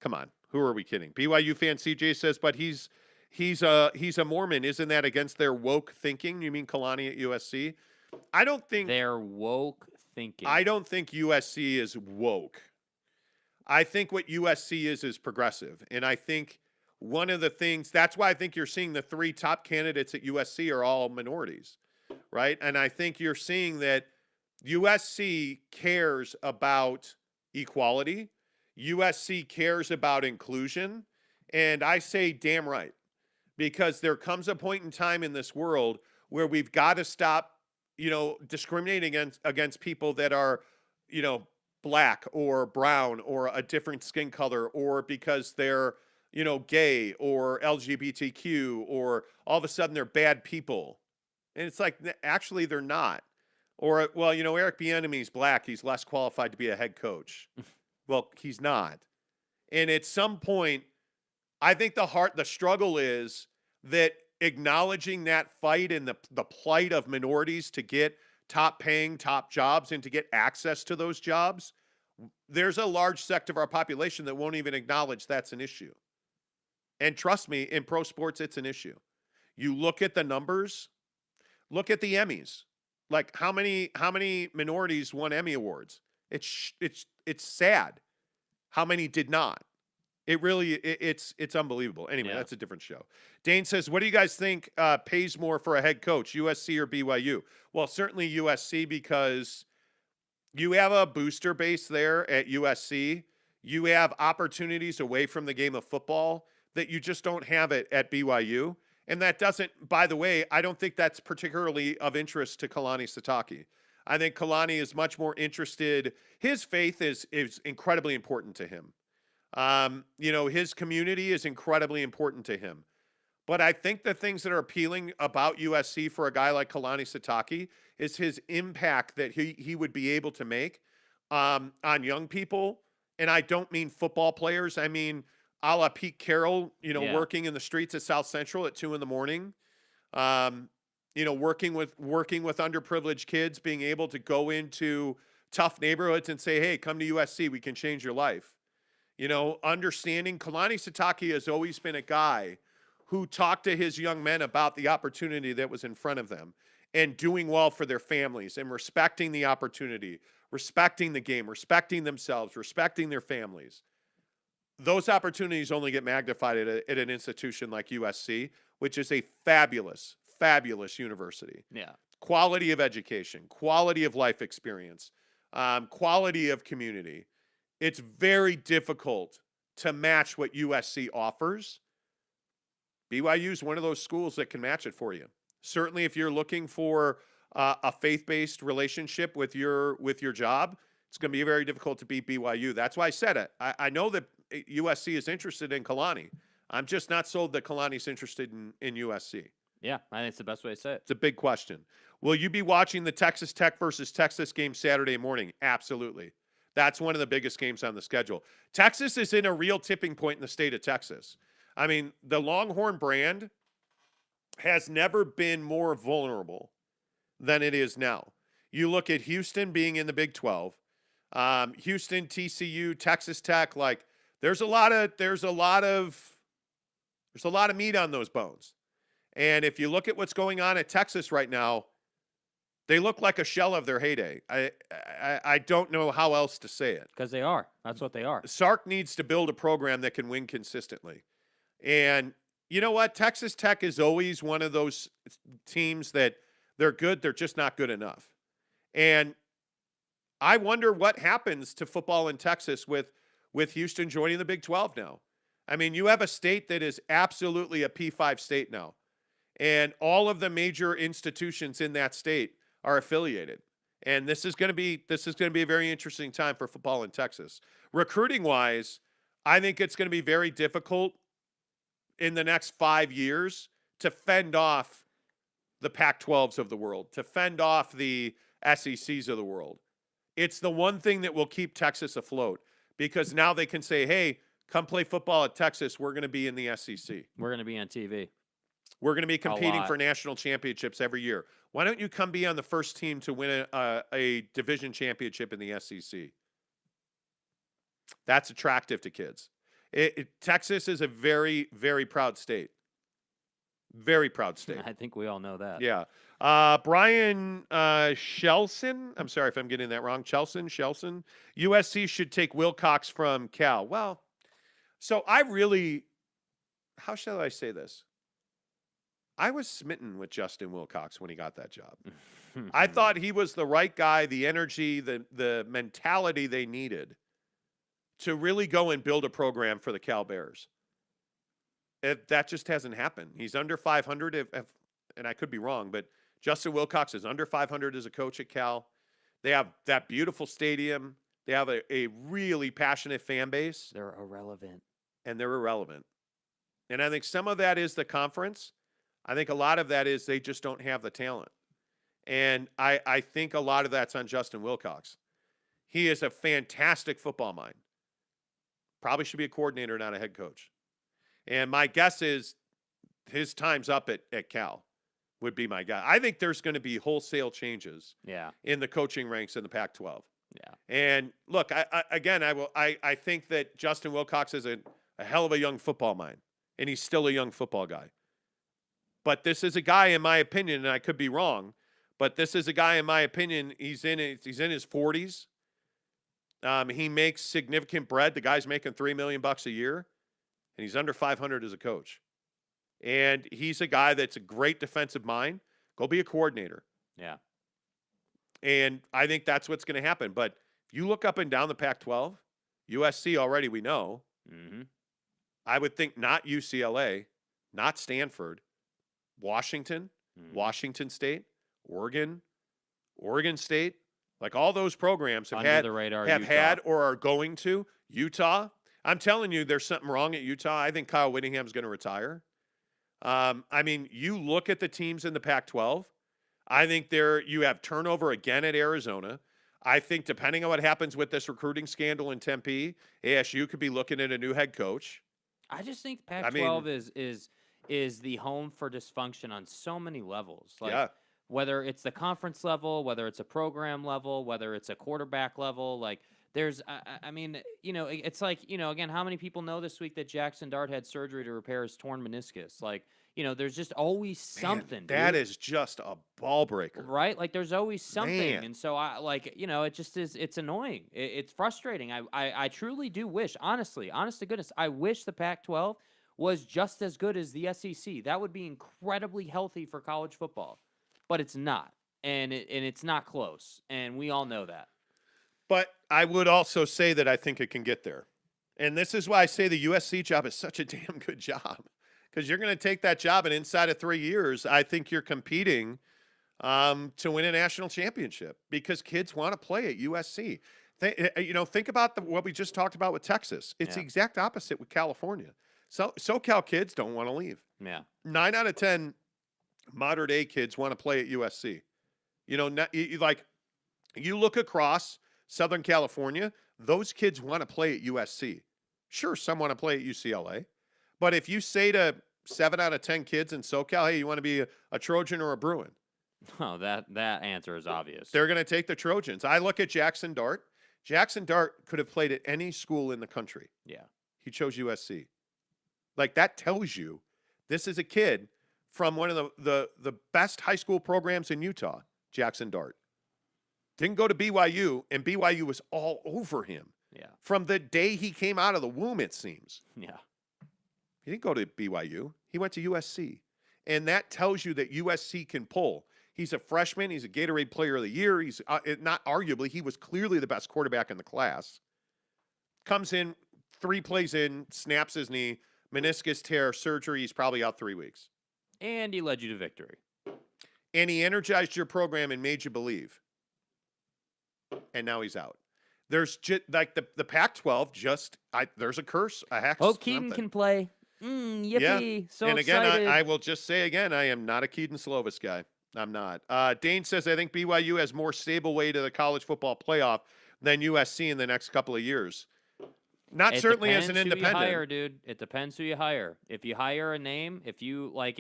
Speaker 3: Come on. Who are we kidding? BYU fan CJ says, but he's a Mormon. Isn't that against their woke thinking? You mean Kalani at USC? I don't think
Speaker 4: they're woke thinking.
Speaker 3: I don't think USC is woke. I think what USC is progressive. And I think one of the things, that's why I think you're seeing the 3 top candidates at USC are all minorities, right? And I think you're seeing that USC cares about equality. USC cares about inclusion. And I say damn right, because there comes a point in time in this world where we've got to stop, discriminating against people that are, black or brown or a different skin color, or because they're, gay or LGBTQ, or all of a sudden they're bad people. And it's like, actually, they're not. Or, well, Eric Bieniemy's black. He's less qualified to be a head coach. Well, he's not. And at some point, I think the struggle is that acknowledging that fight and the plight of minorities to get top paying, top jobs and to get access to those jobs, there's a large sector of our population that won't even acknowledge that's an issue. And trust me, in pro sports, it's an issue. You look at the numbers, look at the Emmys. Like how many minorities won Emmy Awards? It's sad how many did not. It's unbelievable. Anyway, That's a different show. Dane says, what do you guys think pays more for a head coach, USC or BYU? Well, certainly USC, because you have a booster base there at USC. You have opportunities away from the game of football that you just don't have it at BYU. And that doesn't, by the way, I don't think that's particularly of interest to Kalani Sitake. I think Kalani is much more interested. His faith is incredibly important to him. His community is incredibly important to him. But I think the things that are appealing about USC for a guy like Kalani Sitake is his impact that he would be able to make on young people. And I don't mean football players. I mean, a la Pete Carroll, working in the streets at South Central at 2 a.m. Working with underprivileged kids, being able to go into tough neighborhoods and say, hey, come to USC, we can change your life. Understanding Kalani Sitake has always been a guy who talked to his young men about the opportunity that was in front of them and doing well for their families and respecting the opportunity, respecting the game, respecting themselves, respecting their families. Those opportunities only get magnified at an institution like USC, which is a fabulous, fabulous university.
Speaker 4: Yeah.
Speaker 3: Quality of education, quality of life experience, quality of community. It's very difficult to match what USC offers. BYU is one of those schools that can match it for you. Certainly, if you're looking for a faith-based relationship with your job, it's going to be very difficult to beat BYU. That's why I said it. I know that USC is interested in Kalani. I'm just not sold that Kalani's interested in USC.
Speaker 4: Yeah, I think it's the best way to say it.
Speaker 3: It's a big question. Will you be watching the Texas Tech versus Texas game Saturday morning? Absolutely. That's one of the biggest games on the schedule. Texas is in a real tipping point in the state of Texas. I mean, the Longhorn brand has never been more vulnerable than it is now. You look at Houston being in the Big 12, Houston, TCU, Texas Tech. Like, there's a lot of meat on those bones. And if you look at what's going on at Texas right now, they look like a shell of their heyday. I don't know how else to say it.
Speaker 4: Because they are. That's what they are.
Speaker 3: Sark needs to build a program that can win consistently. And you know what? Texas Tech is always one of those teams that they're good, they're just not good enough. And I wonder what happens to football in Texas with Houston joining the Big 12 now. I mean, you have a state that is absolutely a P5 state now. And all of the major institutions in that state are affiliated. And this is going to be a very interesting time for football in Texas. Recruiting wise, I think it's going to be very difficult in the next 5 years to fend off the Pac-12s of the world, to fend off the SECs of the world. It's the one thing that will keep Texas afloat, because now they can say, hey, come play football at Texas. We're going to be in the SEC.
Speaker 4: We're going to be on TV.
Speaker 3: We're going to be competing for national championships every year. Why don't you come be on the first team to win a division championship in the SEC? That's attractive to kids. Texas is a very, very proud state. Very proud state.
Speaker 4: I think we all know that.
Speaker 3: Yeah. Brian Shelson. I'm sorry if I'm getting that wrong. Shelson. USC should take Wilcox from Cal. Well, so how shall I say this? I was smitten with Justin Wilcox when he got that job. I thought he was the right guy, the energy, the mentality they needed to really go and build a program for the Cal Bears. That just hasn't happened. He's under 500, and I could be wrong, but Justin Wilcox is under 500 as a coach at Cal. They have that beautiful stadium. They have a really passionate fan base.
Speaker 4: They're irrelevant.
Speaker 3: And they're irrelevant. And I think some of that is the conference. I think a lot of that is they just don't have the talent. And I think a lot of that's on Justin Wilcox. He is a fantastic football mind. Probably should be a coordinator, not a head coach. And my guess is his time's up at Cal would be my guess. I think there's going to be wholesale changes in the coaching ranks in the Pac-12.
Speaker 4: Yeah.
Speaker 3: And look, I think that Justin Wilcox is a hell of a young football mind, and he's still a young football guy. But this is a guy, in my opinion, and I could be wrong, but this is a guy, in my opinion, he's in his 40s. He makes significant bread. The guy's making $3 million a year, and he's under 500 as a coach. And he's a guy that's a great defensive mind. Go be a coordinator.
Speaker 4: Yeah.
Speaker 3: And I think that's what's going to happen. But if you look up and down the Pac-12, USC already we know.
Speaker 4: Mm-hmm.
Speaker 3: I would think not UCLA, not Stanford, Washington, Washington State, Oregon State. Like all those programs have had or are going to. Utah. I'm telling you, there's something wrong at Utah. I think Kyle Whittingham's going to retire. I mean, you look at the teams in the Pac-12. I think you have turnover again at Arizona. I think depending on what happens with this recruiting scandal in Tempe, ASU could be looking at a new head coach.
Speaker 4: I just think Pac-12 is the home for dysfunction on so many levels. Like whether it's the conference level, whether it's a program level, whether it's a quarterback level, like there's, I mean, you know, it's like, you know, again, how many people know this week that Jackson Dart had surgery to repair his torn meniscus? Like, you know, there's just always something.
Speaker 3: That is just a ball breaker.
Speaker 4: Right? Like there's always something. Man. And so it just is, it's annoying. It's frustrating. I truly do wish, honest to goodness, I wish the Pac-12 was just as good as the SEC. That would be incredibly healthy for college football. But it's not. And it's not close. And we all know that.
Speaker 3: But I would also say that I think it can get there. And this is why I say the USC job is such a damn good job. Because you're going to take that job, and inside of 3 years, I think you're competing to win a national championship because kids want to play at USC. Think about what we just talked about with Texas. It's the exact opposite with California. So SoCal kids don't want to leave.
Speaker 4: Yeah.
Speaker 3: 9 out of 10 modern day kids want to play at USC. You know, you look across Southern California, those kids want to play at USC. Sure, some want to play at UCLA. But if you say to 7 out of 10 kids in SoCal, hey, you want to be a Trojan or a Bruin?
Speaker 4: Oh, that answer is obvious.
Speaker 3: They're going to take the Trojans. I look at Jackson Dart. Jackson Dart could have played at any school in the country.
Speaker 4: Yeah.
Speaker 3: He chose USC. Like, that tells you this is a kid from one of the best high school programs in Utah, Jackson Dart. Didn't go to BYU, and BYU was all over him.
Speaker 4: Yeah.
Speaker 3: From the day he came out of the womb, it seems.
Speaker 4: Yeah.
Speaker 3: He didn't go to BYU. He went to USC. And that tells you that USC can pull. He's a freshman. He's a Gatorade Player of the Year. He's not arguably. He was clearly the best quarterback in the class. Comes in, 3 plays in, snaps his knee, meniscus tear, surgery. He's probably out 3 weeks.
Speaker 4: And he led you to victory.
Speaker 3: And he energized your program and made you believe. And now he's out. There's just like the Pac-12. There's a curse, a hex.
Speaker 4: Hope Keaton can play. Yippee! Yeah. So
Speaker 3: and again,
Speaker 4: excited.
Speaker 3: I will just say again, I am not a Keaton Slovis guy. I'm not. Dane says I think BYU has more stable way to the college football playoff than USC in the next couple of years. Not
Speaker 4: it
Speaker 3: certainly as an
Speaker 4: depends
Speaker 3: independent.
Speaker 4: Who you hire, dude. It depends who you hire. If you hire a name, if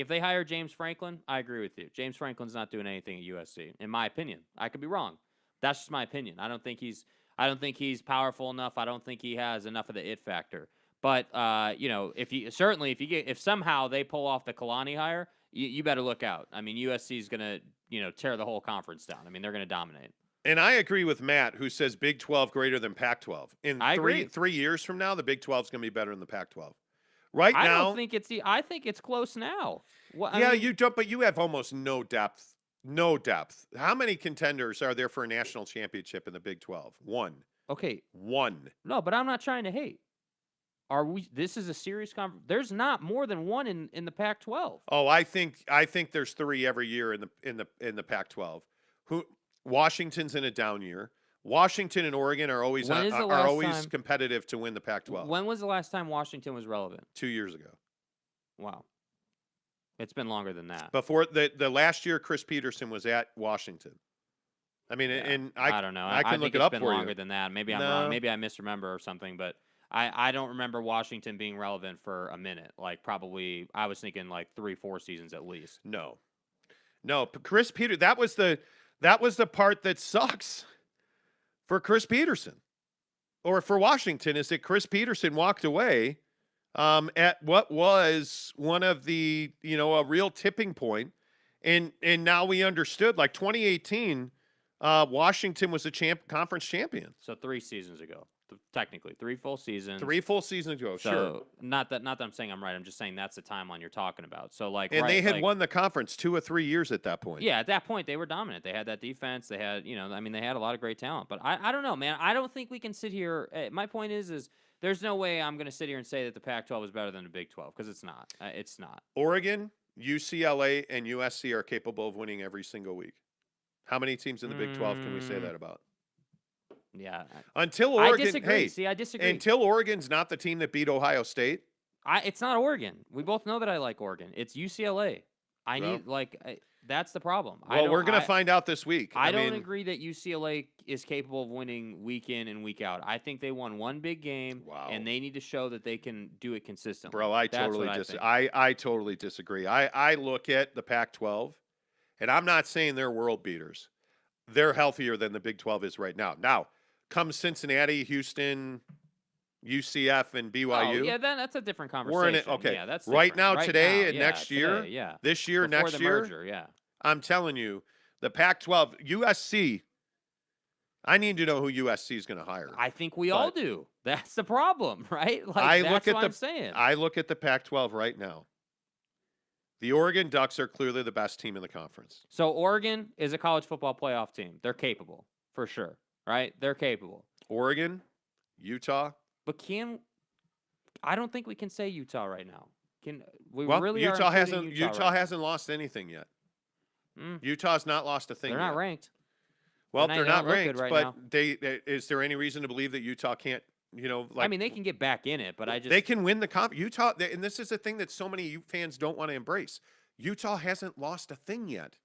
Speaker 4: they hire James Franklin, I agree with you. James Franklin's not doing anything at USC, in my opinion. I could be wrong. That's just my opinion. I don't think he's powerful enough. I don't think he has enough of the it factor. But if somehow they pull off the Kalani hire, you better look out. I mean, USC is gonna tear the whole conference down. I mean, they're gonna dominate.
Speaker 3: And I agree with Matt, who says Big 12 greater than Pac-12. In three years from now, the Big 12 is going to be better than the Pac-12. Right now,
Speaker 4: I don't think I think it's close now.
Speaker 3: You don't, but you have almost no depth. No depth. How many contenders are there for a national championship in the Big 12? One.
Speaker 4: Okay.
Speaker 3: One.
Speaker 4: No, but I'm not trying to hate. This is a serious conference. There's not more than one in the Pac-12.
Speaker 3: Oh, I think there's 3 every year in the Pac-12. Washington's in a down year. Washington and Oregon are always competitive to win the Pac-12.
Speaker 4: When was the last time Washington was relevant?
Speaker 3: 2 years ago.
Speaker 4: Wow. It's been longer than that.
Speaker 3: Before the last year Chris Peterson was at Washington. I mean, and I don't know. I can look it up for you.
Speaker 4: It's been longer than that. Maybe I'm wrong. Maybe I misremember or something, but I don't remember Washington being relevant for a minute. Like probably I was thinking like 3-4 seasons at least.
Speaker 3: No, Chris Peter. That was the part that sucks for Chris Peterson or for Washington is that Chris Peterson walked away at what was one of the, a real tipping point. And now we understood like 2018, Washington was a conference champion.
Speaker 4: So 3 seasons ago. Technically, 3 full seasons.
Speaker 3: 3 full seasons ago,
Speaker 4: so,
Speaker 3: sure.
Speaker 4: Not that I'm saying I'm right. I'm just saying that's the timeline you're talking about. So
Speaker 3: they had won the conference 2 or 3 years at that point.
Speaker 4: Yeah, at that point they were dominant. They had that defense. They had, they had a lot of great talent. But I don't know, man. I don't think we can sit here. My point is there's no way I'm going to sit here and say that the Pac-12 is better than the Big 12 because it's not. It's not.
Speaker 3: Oregon, UCLA, and USC are capable of winning every single week. How many teams in the Big 12 can we say that about?
Speaker 4: Yeah.
Speaker 3: Until Oregon,
Speaker 4: I disagree. I disagree.
Speaker 3: Until Oregon's not the team that beat Ohio State.
Speaker 4: It's not Oregon. We both know that I like Oregon. It's UCLA. That's the problem.
Speaker 3: Well, we're going to find out this week.
Speaker 4: I don't agree that UCLA is capable of winning week in and week out. I think they won one big game, and they need to show that they can do it consistently.
Speaker 3: Bro, I totally disagree. I look at the Pac-12, and I'm not saying they're world beaters. They're healthier than the Big 12 is right now. Now, comes Cincinnati, Houston, UCF, and BYU.
Speaker 4: Oh, yeah, that's a different conversation.
Speaker 3: We're in it. Okay.
Speaker 4: Yeah, that's
Speaker 3: right
Speaker 4: different.
Speaker 3: now, today, and next year.
Speaker 4: Yeah.
Speaker 3: This year,
Speaker 4: Before
Speaker 3: next
Speaker 4: the
Speaker 3: year.
Speaker 4: Merger, yeah.
Speaker 3: I'm telling you, the Pac-12, USC. I need to know who USC is going to hire.
Speaker 4: I think we all do. That's the problem, right? I'm saying.
Speaker 3: I look at the Pac-12 right now. The Oregon Ducks are clearly the best team in the conference.
Speaker 4: So Oregon is a college football playoff team. They're capable, for sure. Right? They're capable.
Speaker 3: Oregon, Utah.
Speaker 4: But I don't think we can say Utah right now.
Speaker 3: Utah hasn't lost anything yet. Utah's not lost a thing.
Speaker 4: They're not ranked.
Speaker 3: Well, they're not ranked,
Speaker 4: right
Speaker 3: but
Speaker 4: now.
Speaker 3: Is there any reason to believe that Utah can't?
Speaker 4: I mean, they can get back in it, but
Speaker 3: they can win the Utah, and this is the thing that so many Ute fans don't want to embrace. Utah hasn't lost a thing yet.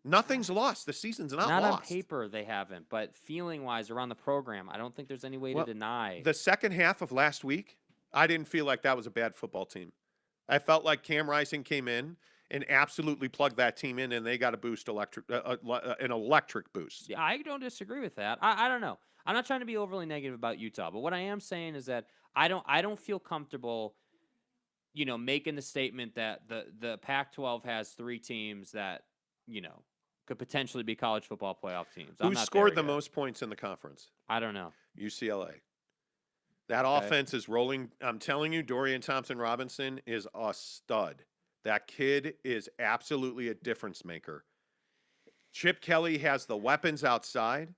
Speaker 3: Nothing's lost. The season's not lost.
Speaker 4: Not on paper, they haven't, but feeling-wise around the program, I don't think there's any way to deny.
Speaker 3: The second half of last week, I didn't feel like that was a bad football team. I felt like Cam Rising came in and absolutely plugged that team in, and they got a boost, an electric boost.
Speaker 4: Yeah, I don't disagree with that. I don't know. I'm not trying to be overly negative about Utah, but what I am saying is that I don't feel comfortable, making the statement that the Pac-12 has 3 teams that, could potentially be college football playoff teams.
Speaker 3: Who scored the most points in the conference?
Speaker 4: I don't know.
Speaker 3: UCLA. That
Speaker 4: Okay.
Speaker 3: offense is rolling. I'm telling you, Dorian Thompson-Robinson is a stud. That kid is absolutely a difference maker. Chip Kelly has the weapons outside.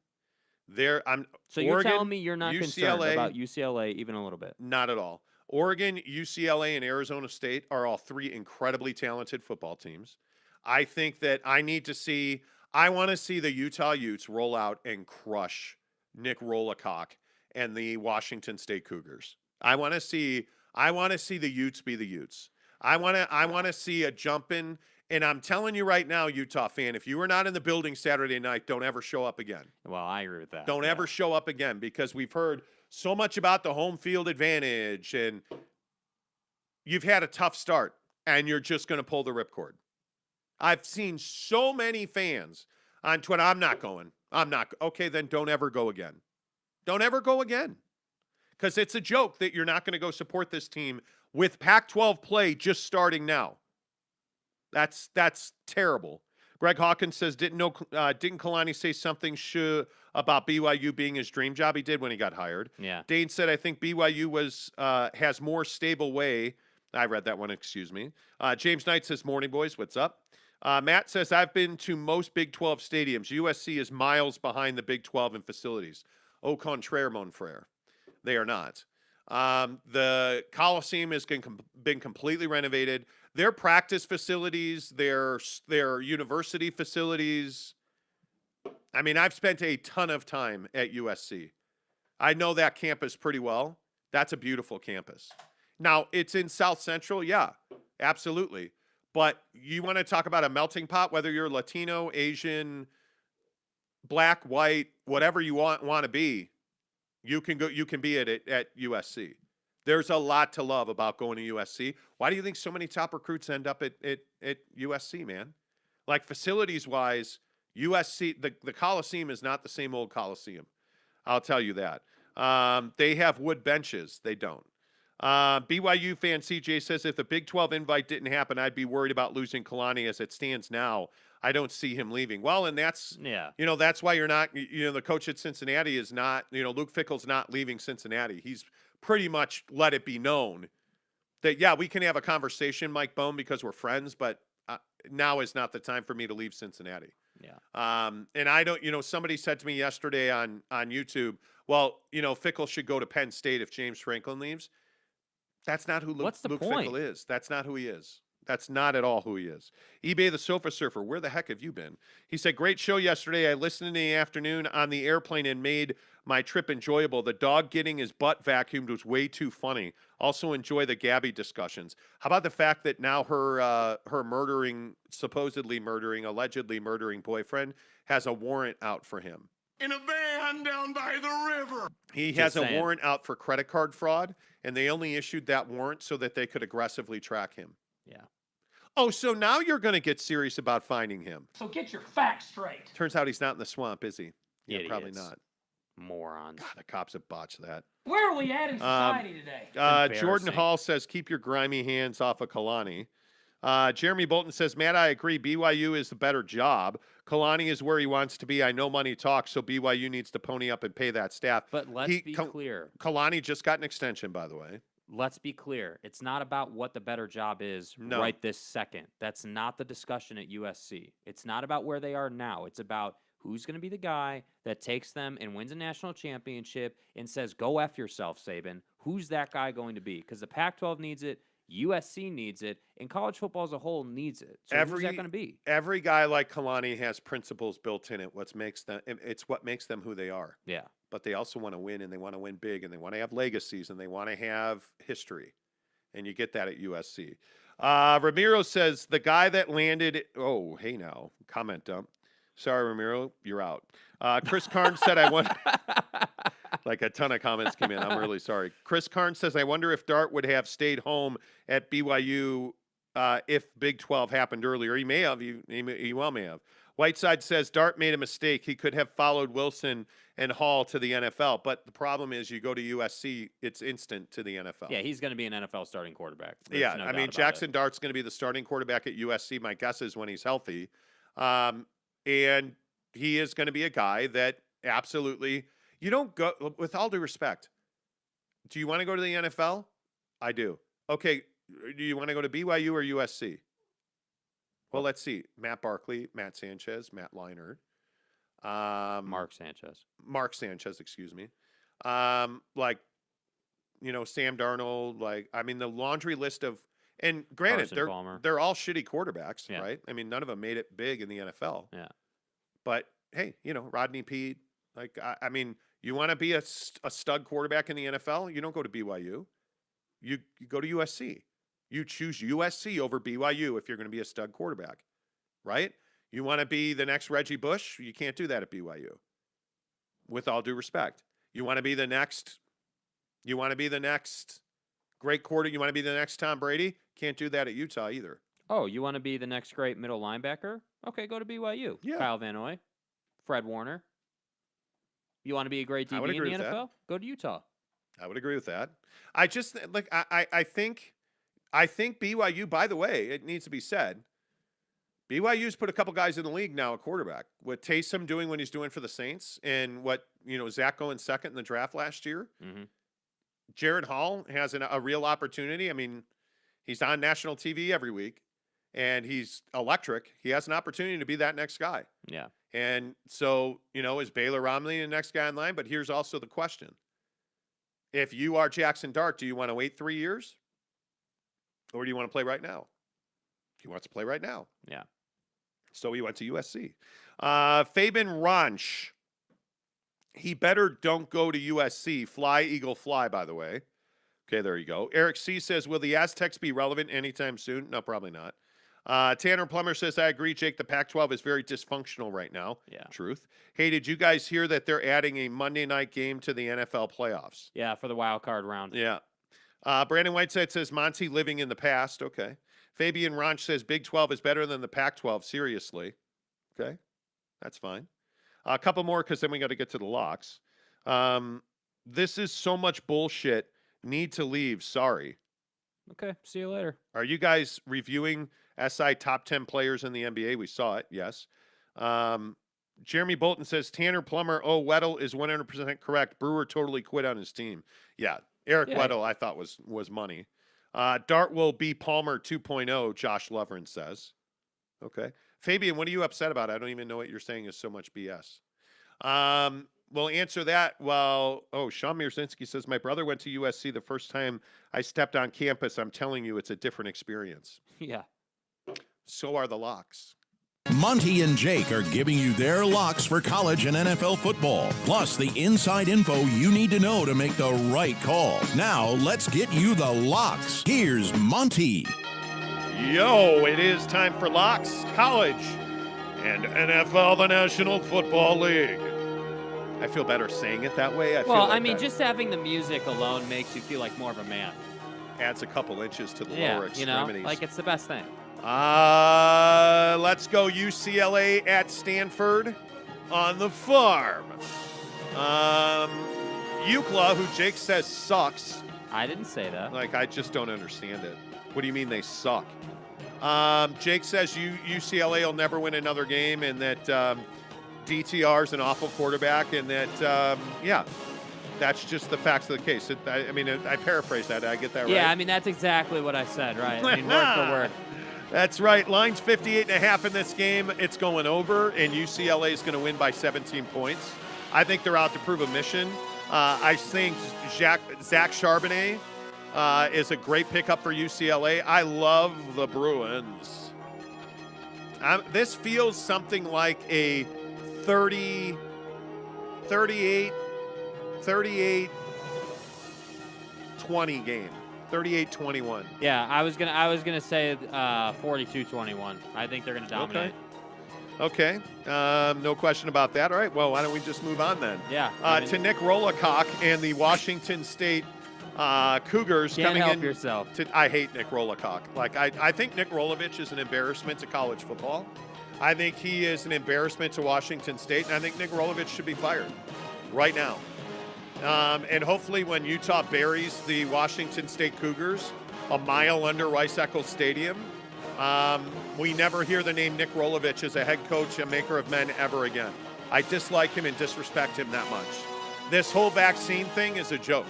Speaker 4: So you're
Speaker 3: Oregon,
Speaker 4: telling me you're not concerned
Speaker 3: UCLA,
Speaker 4: about UCLA even a little bit?
Speaker 3: not at all. Oregon, UCLA, and Arizona State are all three incredibly talented football teams. I think that I want to see the Utah Utes roll out and crush Nick Rolacock and the Washington State Cougars. I want to see the Utes be the Utes. I want to see a jumping. And I'm telling you right now, Utah fan, if you were not in the building Saturday night, don't ever show up again.
Speaker 4: Well, I agree with that.
Speaker 3: Don't ever show up again, because we've heard so much about the home field advantage, and you've had a tough start, and you're just going to pull the ripcord. I've seen so many fans on Twitter. I'm not going. Okay, then don't ever go again. Don't ever go again. Because it's a joke that you're not going to go support this team with Pac-12 play just starting now. That's terrible. Greg Hawkins says, didn't Kalani say something about BYU being his dream job? He did when he got hired.
Speaker 4: Yeah.
Speaker 3: Dane said, I think BYU has more stable way. I read that one, excuse me. James Knight says, morning, boys. What's up? Matt says, I've been to most Big 12 stadiums. USC is miles behind the Big 12 in facilities. Au contraire, mon frere. They are not. The Coliseum has been completely renovated. Their practice facilities, their university facilities. I mean, I've spent a ton of time at USC. I know that campus pretty well. That's a beautiful campus. Now, it's in South Central. Yeah, absolutely. But you want to talk about a melting pot, whether you're Latino, Asian, black, white, whatever you want to be, you can be at USC. There's a lot to love about going to USC. Why do you think so many top recruits end up at USC, man? Like, facilities-wise, USC, the Coliseum is not the same old Coliseum. I'll tell you that. They have wood benches. They don't. BYU fan CJ says, if the Big 12 invite didn't happen, I'd be worried about losing Kalani. As it stands now, I don't see him leaving. Well, and that's why you're not, the coach at Cincinnati is not, Luke Fickell's not leaving Cincinnati. He's pretty much let it be known that, yeah, we can have a conversation, Mike Bone, because we're friends, but now is not the time for me to leave Cincinnati.
Speaker 4: Yeah.
Speaker 3: And I don't, somebody said to me yesterday on YouTube, well, Fickell should go to Penn State if James Franklin leaves. That's not who Luke Fickell is. That's not who he is. That's not at all who he is. eBay the Sofa Surfer, where the heck have you been? He said, great show yesterday. I listened in the afternoon on the airplane and made my trip enjoyable. The dog getting his butt vacuumed was way too funny. Also enjoy the Gabby discussions. How about the fact that now her allegedly murdering boyfriend has a warrant out for him?
Speaker 2: In a van down by the river.
Speaker 3: He has a warrant out for credit card fraud, and they only issued that warrant so that they could aggressively track him.
Speaker 4: Yeah.
Speaker 3: Oh, so now you're going to get serious about finding him.
Speaker 5: So get your facts straight.
Speaker 3: Turns out he's not in the swamp, is he? Yeah,
Speaker 4: Idiots.
Speaker 3: probably not.
Speaker 4: Morons.
Speaker 3: God, the cops have botched that.
Speaker 5: Where are we at in society today?
Speaker 3: Jordan Hall says, keep your grimy hands off of Kalani. Jeremy Bolton says, Matt, I agree. BYU is the better job. Kalani is where he wants to be. I know money talks, so BYU needs to pony up and pay that staff.
Speaker 4: But let's be clear.
Speaker 3: Kalani just got an extension, by the way.
Speaker 4: Let's be clear. It's not about what the better job is right this second. That's not the discussion at USC. It's not about where they are now. It's about who's going to be the guy that takes them and wins a national championship and says, go F yourself, Saban. Who's that guy going to be? Because the Pac-12 needs it. USC needs it, and college football as a whole needs it. So who's that going to be?
Speaker 3: Every guy like Kalani has principles built in it. It's what makes them who they are.
Speaker 4: Yeah.
Speaker 3: But they also want to win, and they want to win big, and they want to have legacies, and they want to have history. And you get that at USC. Ramiro says, the guy that landed – oh, hey now, comment dump. Sorry, Ramiro, you're out. Chris Carnes said, I want – like a ton of comments came in. I'm really sorry. Chris Carnes says, I wonder if Dart would have stayed home at BYU if Big 12 happened earlier. He may have. He well may have. Whiteside says, Dart made a mistake. He could have followed Wilson and Hall to the NFL. But the problem is you go to USC, it's instant to the NFL.
Speaker 4: Yeah, he's going to be an NFL starting quarterback.
Speaker 3: There's no doubt Jackson Dart's going to be the starting quarterback at USC. My guess is when he's healthy. And he is going to be a guy that absolutely – you don't go, with all due respect, Do you want to go to the NFL? I do. Okay. Do you want to go to BYU or USC? Well, let's see. Matt Barkley, Matt Sanchez, Matt Leinart.
Speaker 4: Mark Sanchez, excuse me. Sam
Speaker 3: Darnold, the laundry list of, and granted, they're all shitty quarterbacks, right? I mean, none of them made it big in the NFL.
Speaker 4: Yeah.
Speaker 3: But hey, Rodney Peete, you want to be a stud quarterback in the NFL? You don't go to BYU. You go to USC. You choose USC over BYU if you're going to be a stud quarterback, right? You want to be the next Reggie Bush? You can't do that at BYU. With all due respect, you want to be the next great quarter. You want to be the next Tom Brady? Can't do that at Utah either.
Speaker 4: Oh, you want to be the next great middle linebacker? Okay, go to BYU.
Speaker 3: Yeah.
Speaker 4: Kyle Van Noy, Fred Warner. You want to be a great DB in the NFL? Go to Utah.
Speaker 3: I would agree with that. I just I think BYU, by the way, it needs to be said, BYU's put a couple guys in the league now at quarterback. What Taysom doing when he's doing for the Saints, and what Zach going second in the draft last year.
Speaker 4: Mm-hmm.
Speaker 3: Jared Hall has a real opportunity. I mean, he's on national TV every week, and he's electric. He has an opportunity to be that next guy.
Speaker 4: Yeah.
Speaker 3: And so, is Baylor Romney the next guy in line? But here's also the question. If you are Jackson Dart, do you want to wait 3 years? Or do you want to play right now? He wants to play right now.
Speaker 4: Yeah.
Speaker 3: So he went to USC. Fabian Ranch. He better don't go to USC. Fly, Eagle, fly, by the way. Okay, there you go. Eric C. says, will the Aztecs be relevant anytime soon? No, probably not. Tanner Plummer says, I agree, Jake. The Pac-12 is very dysfunctional right now.
Speaker 4: Yeah.
Speaker 3: Truth. Hey, did you guys hear that they're adding a Monday night game to the NFL playoffs?
Speaker 4: Yeah, for the wild card round.
Speaker 3: Yeah. Brandon Whiteside says, Monty living in the past. Okay. Fabian Ranch says, Big 12 is better than the Pac-12. Seriously. Okay. That's fine. A couple more because then we got to get to the locks. This is so much bullshit. Need to leave. Sorry.
Speaker 4: Okay. See you later.
Speaker 3: Are you guys reviewing SI top 10 players in the NBA? We saw it. Yes. Jeremy Bolton says, Tanner Plummer, Weddle is 100% correct. Brewer totally quit on his team. Yeah. Eric Weddle, I thought was money. Dart will be Palmer 2.0, Josh Lovren says. Okay. Fabian, what are you upset about? I don't even know what you're saying is so much BS. We'll answer that. Well, Sean Mirzinski says, my brother went to USC the first time I stepped on campus. I'm telling you, it's a different experience.
Speaker 4: Yeah.
Speaker 3: So are the locks.
Speaker 1: Monty and Jake are giving you their locks for college and NFL football, plus the inside info you need to know to make the right call. Now, let's get you the locks. Here's Monty.
Speaker 3: Yo, it is time for locks, college, and NFL, the National Football League. I feel better saying it that way.
Speaker 4: Just having the music alone makes you feel like more of a man.
Speaker 3: Adds a couple inches to the lower extremities.
Speaker 4: It's the best thing.
Speaker 3: Let's go UCLA at Stanford on the farm. UCLA, who Jake says sucks.
Speaker 4: I didn't say that.
Speaker 3: I just don't understand it. What do you mean they suck? Jake says UCLA will never win another game, and that DTR is an awful quarterback, and that, that's just the facts of the case. I paraphrase that. Did I get that right?
Speaker 4: Yeah, that's exactly what I said, right? Word for word.
Speaker 3: That's right. Line's 58.5 in this game. It's going over, and UCLA is going to win by 17 points. I think they're out to prove a mission. I think Zach Charbonnet is a great pickup for UCLA. I love the Bruins. This feels something like a 38-20 game. 38-21.
Speaker 4: Yeah, I was gonna say 42-21. I think they're gonna dominate.
Speaker 3: Okay. No question about that. All right. Well, why don't we just move on then?
Speaker 4: Yeah.
Speaker 3: To Nick Rolacock and the Washington State Cougars
Speaker 4: can't
Speaker 3: coming
Speaker 4: help
Speaker 3: in.
Speaker 4: yourself.
Speaker 3: I hate Nick Rolacock. I think Nick Rolovich is an embarrassment to college football. I think he is an embarrassment to Washington State, and I think Nick Rolovich should be fired right now. And hopefully when Utah buries the Washington State Cougars a mile under Rice-Eccles Stadium, we never hear the name Nick Rolovich as a head coach, a maker of men ever again. I dislike him and disrespect him that much. This whole vaccine thing is a joke.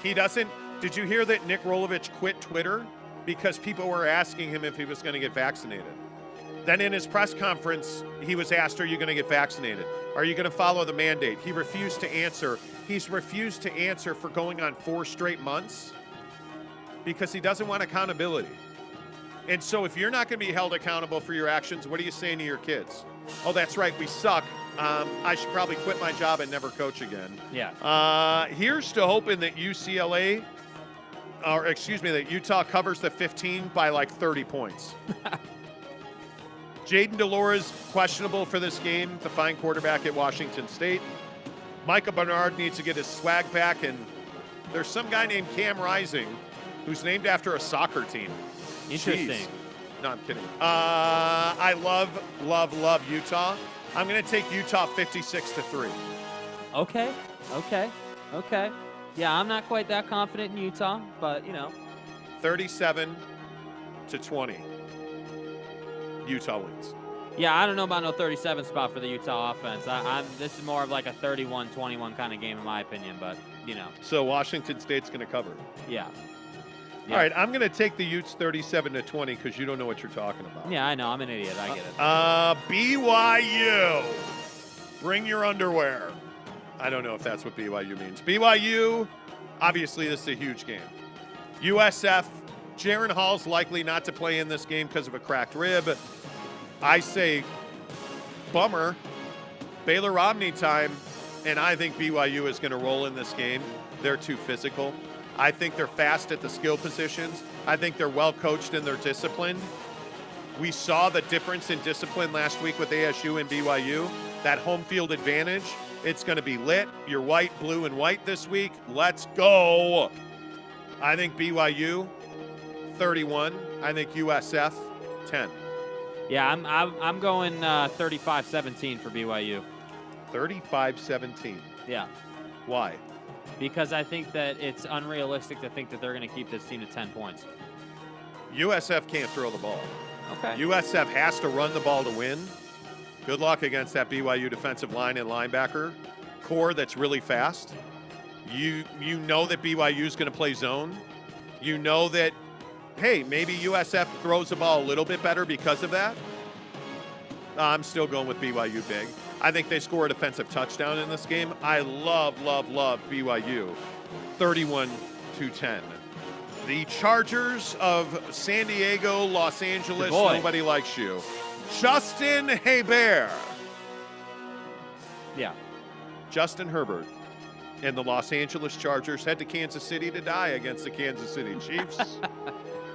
Speaker 3: He doesn't. Did you hear that Nick Rolovich quit Twitter because people were asking him if he was going to get vaccinated? Then in his press conference, he was asked, are you going to get vaccinated? Are you going to follow the mandate? He refused to answer. He's refused to answer for going on 4 straight months because he doesn't want accountability. And so if you're not going to be held accountable for your actions, what are you saying to your kids? Oh, that's right, we suck. I should probably quit my job and never coach again.
Speaker 4: Yeah.
Speaker 3: Here's to hoping that that Utah covers the 15 by like 30 points. Jaden Delores questionable for this game, the fine quarterback at Washington State. Micah Bernard needs to get his swag back, and there's some guy named Cam Rising who's named after a soccer team.
Speaker 4: Interesting.
Speaker 3: Jeez. No, I'm kidding. I love Utah. I'm going to take Utah 56-3.
Speaker 4: Okay. Yeah, I'm not quite that confident in Utah, but,
Speaker 3: 37-20. Utah wins.
Speaker 4: Yeah, I don't know about no 37 spot for the Utah offense. This is more of like a 31-21 kind of game in my opinion, but,
Speaker 3: So Washington State's going to cover.
Speaker 4: Yeah.
Speaker 3: All right, I'm going to take the Utes 37-20 because you don't know what you're talking about.
Speaker 4: Yeah, I know. I'm an idiot. I get it.
Speaker 3: BYU. Bring your underwear. I don't know if that's what BYU means. BYU, obviously this is a huge game. USF, Jaron Hall's likely not to play in this game because of a cracked rib. I say bummer. Baylor Romney time, and I think BYU is going to roll in this game. They're too physical. I think they're fast at the skill positions. I think they're well coached and they're disciplined. We saw the difference in discipline last week with ASU and BYU. That home field advantage, it's going to be lit. You're white, blue, and white this week. Let's go. I think BYU 31. I think USF 10.
Speaker 4: Yeah, I'm going 35-17 for BYU.
Speaker 3: 35-17.
Speaker 4: Yeah.
Speaker 3: Why?
Speaker 4: Because I think that it's unrealistic to think that they're going to keep this team to 10 points.
Speaker 3: USF can't throw the ball.
Speaker 4: Okay.
Speaker 3: USF has to run the ball to win. Good luck against that BYU defensive line and linebacker core that's really fast. You know that BYU is going to play zone. You know that, hey, maybe USF throws the ball a little bit better because of that. I'm still going with BYU big. I think they score a defensive touchdown in this game. I love BYU. 31-10. The Chargers of San Diego, Los Angeles, nobody likes you. Justin Herbert.
Speaker 4: Yeah.
Speaker 3: Justin Herbert and the Los Angeles Chargers head to Kansas City to die against the Kansas City Chiefs.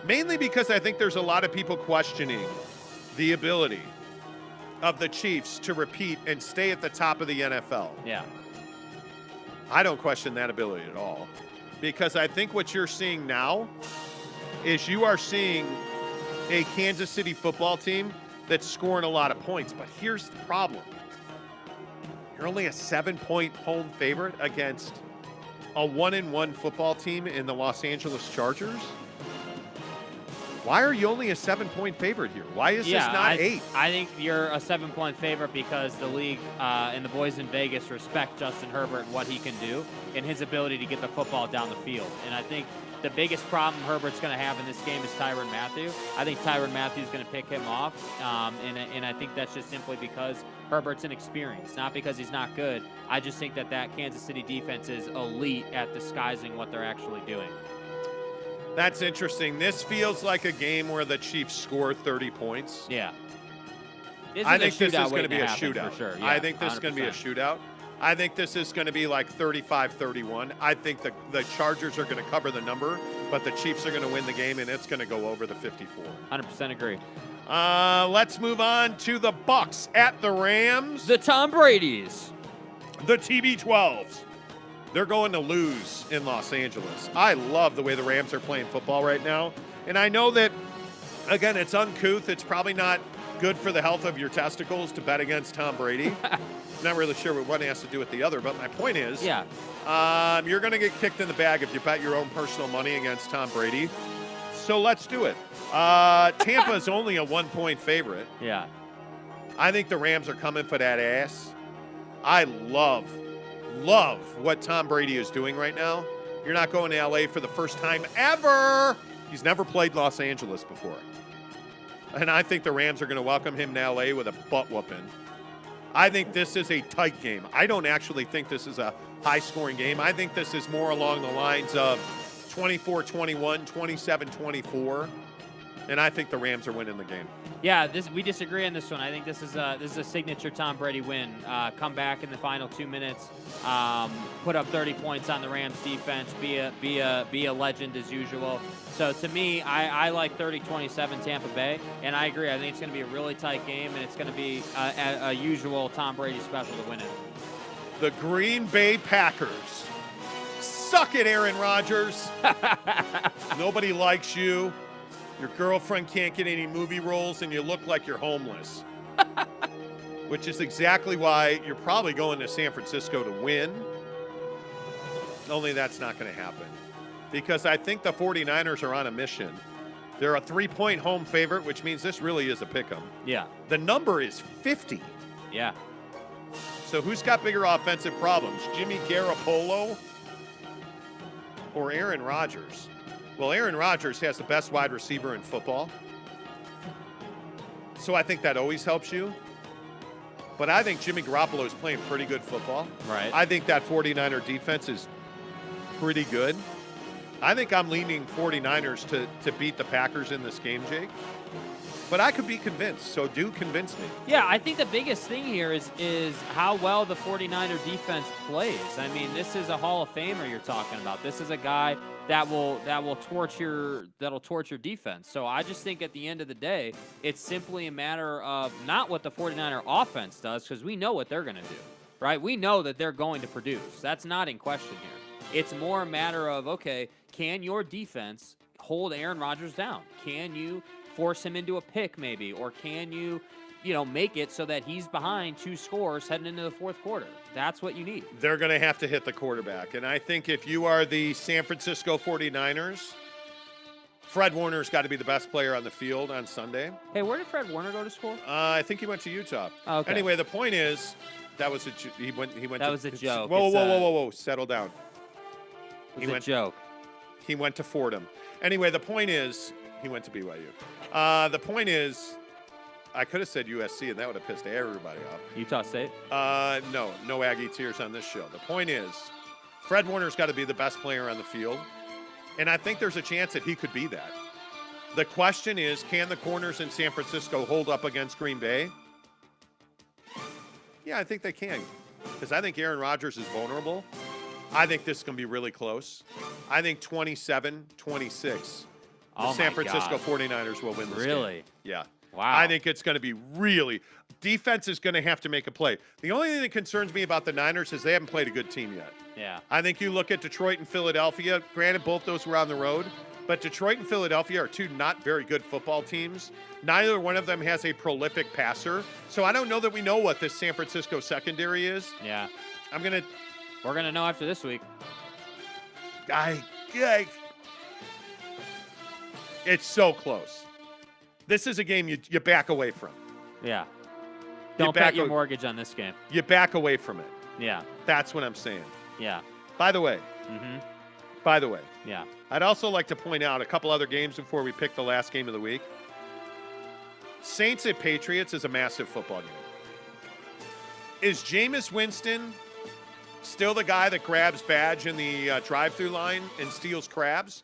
Speaker 3: Mainly because I think there's a lot of people questioning the ability of the Chiefs to repeat and stay at the top of the NFL.
Speaker 4: Yeah.
Speaker 3: I don't question that ability at all. Because I think what you're seeing now is you are seeing a Kansas City football team that's scoring a lot of points. But here's the problem. You're only a 7-point home favorite against a 1-1 football team in the Los Angeles Chargers. Why are you only a 7-point favorite here? Why is this not 8?
Speaker 4: I think you're a 7-point favorite because the league and the boys in Vegas respect Justin Herbert and what he can do and his ability to get the football down the field. And I think the biggest problem Herbert's going to have in this game is Tyrann Mathieu. I think Tyrann Mathieu is going to pick him off, and I think that's just simply because Herbert's inexperienced, not because he's not good. I just think that Kansas City defense is elite at disguising what they're actually doing.
Speaker 3: That's interesting. This feels like a game where the Chiefs score 30 points.
Speaker 4: Yeah.
Speaker 3: I think this is going to be a shootout.
Speaker 4: For sure. Yeah,
Speaker 3: I think this is going to be a shootout. I think this is going to be like 35-31. I think the Chargers are going to cover the number, but the Chiefs are going to win the game, and it's going to go over the 54.
Speaker 4: 100% agree.
Speaker 3: Let's move on to the Bucs at the Rams.
Speaker 4: The Tom Brady's.
Speaker 3: The TB12s. They're going to lose in Los Angeles. I love the way the Rams are playing football right now. And I know that, again, it's uncouth. It's probably not good for the health of your testicles to bet against Tom Brady. Not really sure what one has to do with the other, but my point is, you're going to get kicked in the bag if you bet your own personal money against Tom Brady. So let's do it. Tampa is only a 1-point favorite.
Speaker 4: Yeah.
Speaker 3: I think the Rams are coming for that ass. I love what Tom Brady is doing right now. You're not going to LA for the first time ever. He's never played Los Angeles before. And I think the Rams are going to welcome him to LA with a butt whooping. I think this is a tight game. I don't actually think this is a high-scoring game. I think this is more along the lines of 24-21, 27-24. And I think the Rams are winning the game.
Speaker 4: Yeah, we disagree on this one. I think this is a signature Tom Brady win. Come back in the final 2 minutes, put up 30 points on the Rams defense, be a legend as usual. So to me, I like 30-27 Tampa Bay, and I agree. I think it's going to be a really tight game, and it's going to be a usual Tom Brady special to win it.
Speaker 3: The Green Bay Packers. Suck it, Aaron Rodgers. Nobody likes you. Your girlfriend can't get any movie roles, and you look like you're homeless. Which is exactly why you're probably going to San Francisco to win. Only that's not going to happen. Because I think the 49ers are on a mission. They're a 3-point home favorite, which means this really is a pick-em.
Speaker 4: Yeah.
Speaker 3: The number is 50.
Speaker 4: Yeah.
Speaker 3: So who's got bigger offensive problems, Jimmy Garoppolo or Aaron Rodgers? Well, Aaron Rodgers has the best wide receiver in football. So I think that always helps you. But I think Jimmy Garoppolo is playing pretty good football.
Speaker 4: Right.
Speaker 3: I think that 49er defense is pretty good. I think I'm leaning 49ers to beat the Packers in this game, Jake. But I could be convinced, so do convince me.
Speaker 4: Yeah, I think the biggest thing here is how well the 49er defense plays. I mean, this is a Hall of Famer you're talking about. This is a guy that will torch your defense. So I just think at the end of the day, it's simply a matter of not what the 49er offense does, because we know what they're going to do, right? We know that they're going to produce. That's not in question here. It's more a matter of, okay, can your defense hold Aaron Rodgers down? Can you force him into a pick maybe, or can you make it so that he's behind 2 scores heading into the fourth quarter? That's what you need.
Speaker 3: They're going to have to hit the quarterback. And I think if you are the San Francisco 49ers, Fred Warner's got to be the best player on the field on Sunday.
Speaker 4: Hey, where did Fred Warner go to school?
Speaker 3: I think he went to Utah.
Speaker 4: Oh, okay.
Speaker 3: Anyway, the point is, he went.
Speaker 4: That was a joke.
Speaker 3: Whoa, settle down.
Speaker 4: It was a joke.
Speaker 3: He went to Fordham. Anyway, the point is, he went to BYU. The point is, I could have said USC, and that would have pissed everybody off.
Speaker 4: Utah State?
Speaker 3: No Aggie tears on this show. The point is, Fred Warner's got to be the best player on the field, and I think there's a chance that he could be that. The question is, can the corners in San Francisco hold up against Green Bay? Yeah, I think they can, because I think Aaron Rodgers is vulnerable. I think this is going to be really close. I think 27-26. The San Francisco 49ers will win this game.
Speaker 4: Really?
Speaker 3: Yeah.
Speaker 4: Wow.
Speaker 3: I think it's going to be really – defense is going to have to make a play. The only thing that concerns me about the Niners is they haven't played a good team yet.
Speaker 4: Yeah.
Speaker 3: I think you look at Detroit and Philadelphia. Granted, both those were on the road. But Detroit and Philadelphia are 2 not very good football teams. Neither one of them has a prolific passer. So I don't know that we know what this San Francisco secondary is.
Speaker 4: Yeah.
Speaker 3: We're going
Speaker 4: to know after this week.
Speaker 3: It's so close. This is a game you back away from.
Speaker 4: Yeah. Don't bet your mortgage on this game.
Speaker 3: You back away from it.
Speaker 4: Yeah.
Speaker 3: That's what I'm saying.
Speaker 4: Yeah.
Speaker 3: By the way.
Speaker 4: Yeah.
Speaker 3: I'd also like to point out a couple other games before we pick the last game of the week. Saints at Patriots is a massive football game. Is Jameis Winston still the guy that grabs badge in the drive-through line and steals crabs?